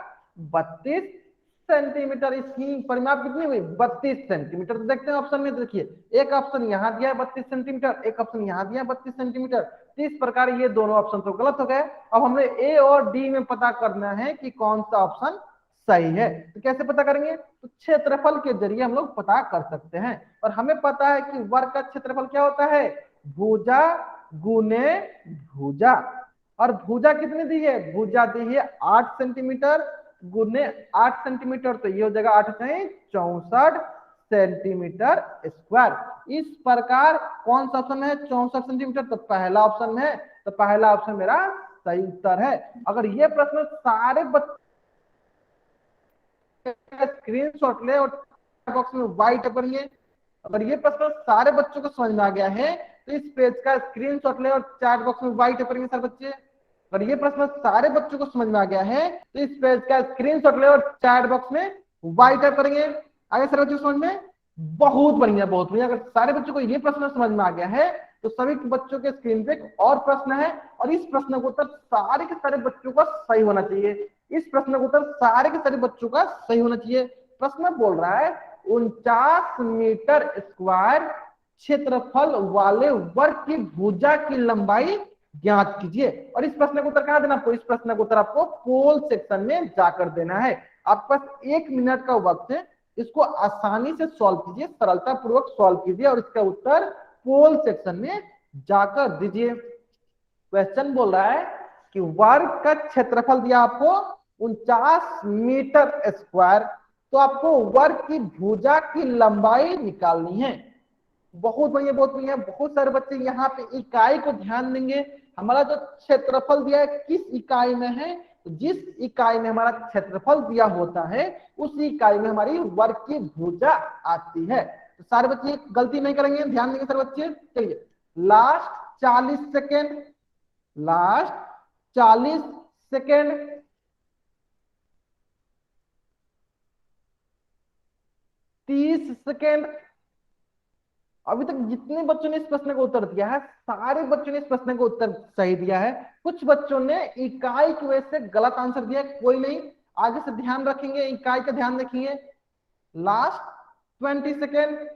32 सेंटीमीटर। इसकी परिमाप कितनी हुई? 32 सेंटीमीटर। तो देखते हैं ऑप्शन में, देखिए एक ऑप्शन यहाँ दिया है 32 सेंटीमीटर, एक ऑप्शन यहाँ दिया है 32 सेंटीमीटर। तो इस प्रकार ये दोनों ऑप्शन तो गलत हो गए। अब हमें ए और डी में पता करना है कि कौन सा ऑप्शन सही है। तो कैसे पता करेंगे? तो क्षेत्रफल के जरिए हम लोग पता कर सकते हैं। और हमें पता है कि वर्ग का क्षेत्रफल क्या होता है? भुजा गुने भुजा। और भुजा कितनी दी है? भुजा दी है 8 सेंटीमीटर गुने 8 सेंटीमीटर। तो ये हो जाएगा 8 64 सेंटीमीटर स्क्वायर। इस प्रकार कौन सा ऑप्शन है 64 सेंटीमीटर? तो पहला ऑप्शन है। तो पहला ऑप्शन मेरा सही उत्तर है। अगर ये प्रश्न सारे बच्चे स्क्रीनशॉट ले और बॉक्स में व्हाइट करेंगे, अगर ये प्रश्न सारे बच्चों को समझ में आ गया है तो इस पेज का स्क्रीनशॉट ले और चैट बॉक्स में व्हाइट करेंगे सारे बच्चे। अगर ये प्रश्न सारे बच्चों को समझ में आ गया है तो इस पेज का स्क्रीनशॉट ले और चैट बॉक्स में व्हाइट करेंगे। आगे सारे बच्चों को समझ में? बहुत बढ़िया, बहुत बढ़िया। अगर सारे बच्चों को ये प्रश्न समझ में आ गया है तो सभी बच्चों के स्क्रीन पे एक और प्रश्न है, और इस प्रश्न को उत्तर सारे के सारे बच्चों का सही होना चाहिए। इस प्रश्न का उत्तर सारे के सारे बच्चों का सही होना चाहिए। प्रश्न बोल रहा है 49 मीटर स्क्वायर क्षेत्रफल वाले वर्ग की भुजा की लंबाई ज्ञात कीजिए। और इस प्रश्न का उत्तर कहां देना आपको? इस प्रश्न का उत्तर आपको पोल सेक्शन में जाकर देना है। आपके पास 1 मिनट का वक्त है, इसको आसानी से सॉल्व कीजिए, सरलता पूर्वक सॉल्व कीजिए और इसका उत्तर पोल सेक्शन में जाकर दीजिए। क्वेश्चन बोल रहा है कि वर्ग का क्षेत्रफल दिया आपको 49 मीटर स्क्वायर, तो आपको वर्ग की भुजा की लंबाई निकालनी है। बहुत बढ़िया, बहुत बढ़िया। बहुत सारे बच्चे यहाँ पे इकाई को ध्यान देंगे। हमारा जो क्षेत्रफल दिया है किस इकाई में है? तो जिस इकाई में हमारा क्षेत्रफल दिया होता है उस इकाई में हमारी वर्ग की भुजा आती है। तो सारे बच्चे गलती नहीं करेंगे, ध्यान देंगे सारे बच्चे। चलिए last 40 second. Last 40 second. 30 second. अभी तक जितने बच्चों ने इस प्रश्न का उत्तर दिया है सारे बच्चों ने इस प्रश्न का उत्तर सही दिया है। कुछ बच्चों ने इकाई की वजह से गलत आंसर दिया, कोई नहीं, आगे से ध्यान रखेंगे, इकाई का ध्यान रखेंगे। Last 20 second.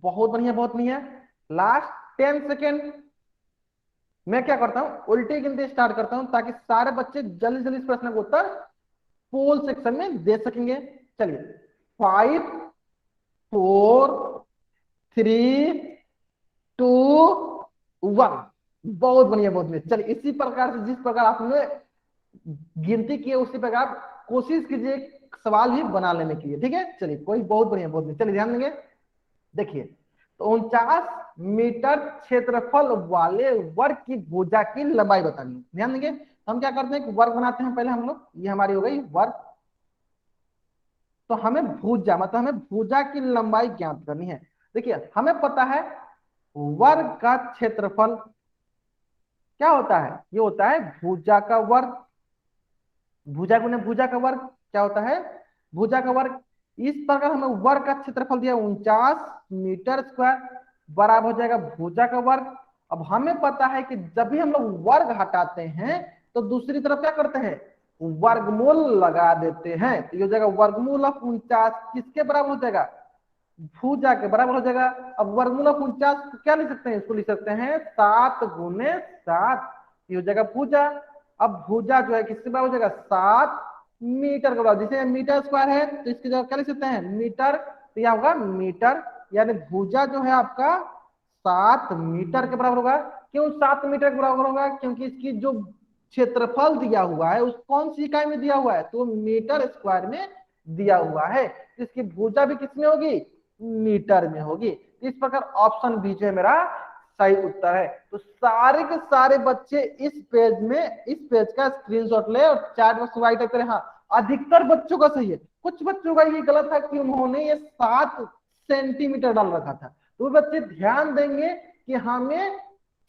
बहुत बढ़िया, बहुत बढ़िया। Last 10 second. मैं क्या करता हूं, उल्टी गिनती स्टार्ट करता हूं ताकि सारे बच्चे जल्दी जल्दी इस प्रश्न का उत्तर पोल सेक्शन में दे सकेंगे। चलिए 5 4 3 2 1। बहुत बढ़िया, बहुत बढ़िया। चलिए इसी प्रकार से जिस प्रकार आपने गिनती की है उसी प्रकार आप कोशिश कीजिए सवाल ही बना लेने के लिए, ठीक है। चलिए कोई बहुत बढ़िया, बहुत बढ़िया, चलिए ध्यान देंगे। देखिए, तो 49 मीटर क्षेत्रफल वाले वर्ग की भुजा की लंबाई बतानी है। ध्यान देंगे, हम क्या करते हैं, वर्ग बनाते हैं पहले हम लोग, ये हमारी हो गई वर्ग। तो हमें भुजा मतलब हमें भुजा की लंबाई ज्ञात करनी है। देखिए हमें पता है वर्ग का क्षेत्रफल क्या होता है, ये होता है भुजा का वर्ग। भुजा गुने भुजा का वर्ग क्या होता है, भुजा का वर्ग। इस प्रकार हमें वर्ग का क्षेत्रफल दिया 49 मीटर स्क्वायर बराबर हो जाएगा भुजा का वर्ग। अब हमें पता है कि जब भी हम लोग वर्ग हटाते हैं तो दूसरी तरफ क्या करते हैं, वर्गमूल लगा देते हैं। तो ये हो जाएगा वर्गमूल ऑफ 49 किसके बराबर हो जाएगा, भुजा के बराबर हो जाएगा। अब वर्गमूल ऑफ 49 को क्या लिख सकते हैं, इसको लिख सकते हैं 7 गुने 7, ये हो जाएगा भुजा। अब भुजा जो है किसके बराबर हो जाएगा, 7 मीटर के बराबर। जैसे मीटर स्क्वायर है तो इसकी जगह क्या लिख सकते हैं, मीटर, तो यह होगा मीटर। यानी भुजा जो है आपका 7 मीटर के बराबर होगा। क्यों 7 मीटर के बराबर होगा, क्योंकि इसकी जो क्षेत्रफल दिया हुआ है उस कौन सी इकाई में दिया हुआ है, तो मीटर स्क्वायर में दिया हुआ है। इसकी भुजा भी किसमें होगी, मीटर में होगी। इस प्रकार ऑप्शन बी जो है मेरा सही उत्तर है। तो सारे के सारे बच्चे इस पेज में, इस पेज का स्क्रीनशॉट ले और चैट बॉक्स में राइट करें। हाँ, अधिकतर बच्चों का सही है, कुछ बच्चों का ये गलत है कि उन्होंने ये 7 सेंटीमीटर डाल रखा था। तो बच्चे ध्यान देंगे कि हमें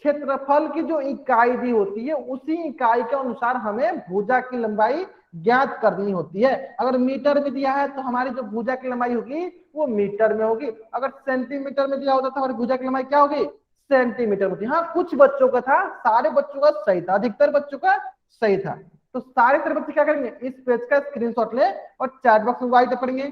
क्षेत्रफल की जो इकाई दी होती है उसी इकाई के अनुसार हमें भुजा की लंबाई ज्ञात करनी होती है। अगर मीटर में दिया है तो हमारी जो भुजा की लंबाई होगी वो मीटर में होगी। अगर सेंटीमीटर में दिया होता तो हमारी भुजा की लंबाई क्या होगी, सेंटीमीटर होती। हाँ, कुछ बच्चों का था, सारे बच्चों का सही था, अधिकतर बच्चों का सही था। तो सारे सारे बच्चे क्या करेंगे, इस पेज का स्क्रीनशॉट ले और चैट बॉक्स में राइट करेंगे।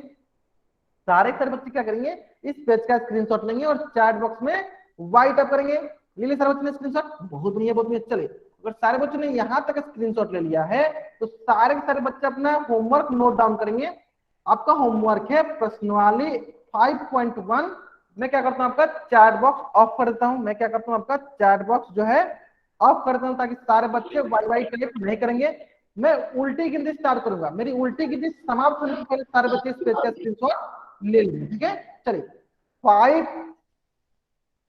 सारे सारे बच्चे क्या करेंगे, इस पेज का स्क्रीनशॉट लेंगे और चैट बॉक्स में वाइट अप करेंगे। ले लिया सारे बच्चों ने स्क्रीनशॉट, बहुत बढ़िया बहुत बढ़िया। चलिए अगर सारे बच्चों ने यहां तक स्क्रीनशॉट ले लिया है तो सारे के सारे बच्चे अपना होमवर्क नोट डाउन करेंगे। आपका होमवर्क है प्रश्नवाली 5.1। मैं क्या करता हूं, आपका चैट बॉक्स ऑफ कर देता हूं। मैं क्या करता हूं, आपका चैट बॉक्स जो है ऑफ कर देता हूं ताकि सारे बच्चे वाई वाई टाइप नहीं करेंगे। मैं उल्टी गिनती स्टार्ट करूंगा, मेरी उल्टी गिनती समाप्त होने से पहले सारे बच्चे इस पेज का स्क्रीनशॉट ले लेंगे, ठीक है। चलिए 5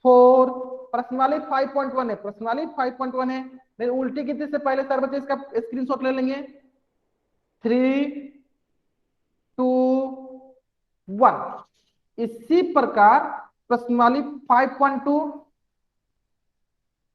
4, प्रश्नवाली 5.1 है, प्रश्नवाली 5.1 है। मेरी उल्टी गिनती से पहले सारे बच्चे इसका स्क्रीनशॉट ले लेंगे। 3 2 1। इसी प्रकार प्रश्नवाली 5.2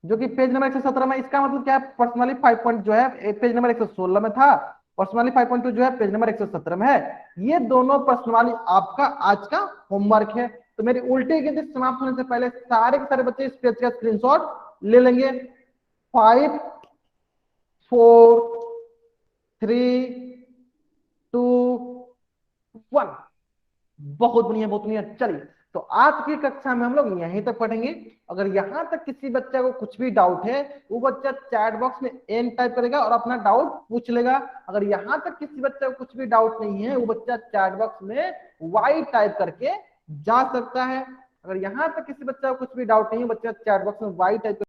जो कि पेज नंबर 117 में, इसका मतलब क्या है, प्रश्नवाली 5 पॉइंट जो है पेज नंबर 116 में था, प्रश्नवाली 5.2 जो है पेज नंबर 117 में है। ये दोनों प्रश्नवाली आपका आज का होमवर्क है। तो मेरी उल्टी गिनती समाप्त होने से पहले सारे के सारे बच्चे इस पेज का स्क्रीनशॉट ले लेंगे। 5 4 3 2 1। बहुत बढ़िया बहुत बढ़िया। चलिए तो आज की कक्षा में हम लोग यहीं तक पढ़ेंगे। अगर यहाँ तक किसी बच्चे को कुछ भी डाउट है वो बच्चा चैट बॉक्स में एन टाइप करेगा और अपना डाउट पूछ लेगा। अगर यहाँ तक किसी बच्चे को कुछ भी डाउट नहीं है वो बच्चा चैट बॉक्स में वाई टाइप करके जा सकता है। अगर यहाँ तक किसी बच्चे को कुछ भी डाउट नहीं है बच्चा चैट बॉक्स में वाई टाइप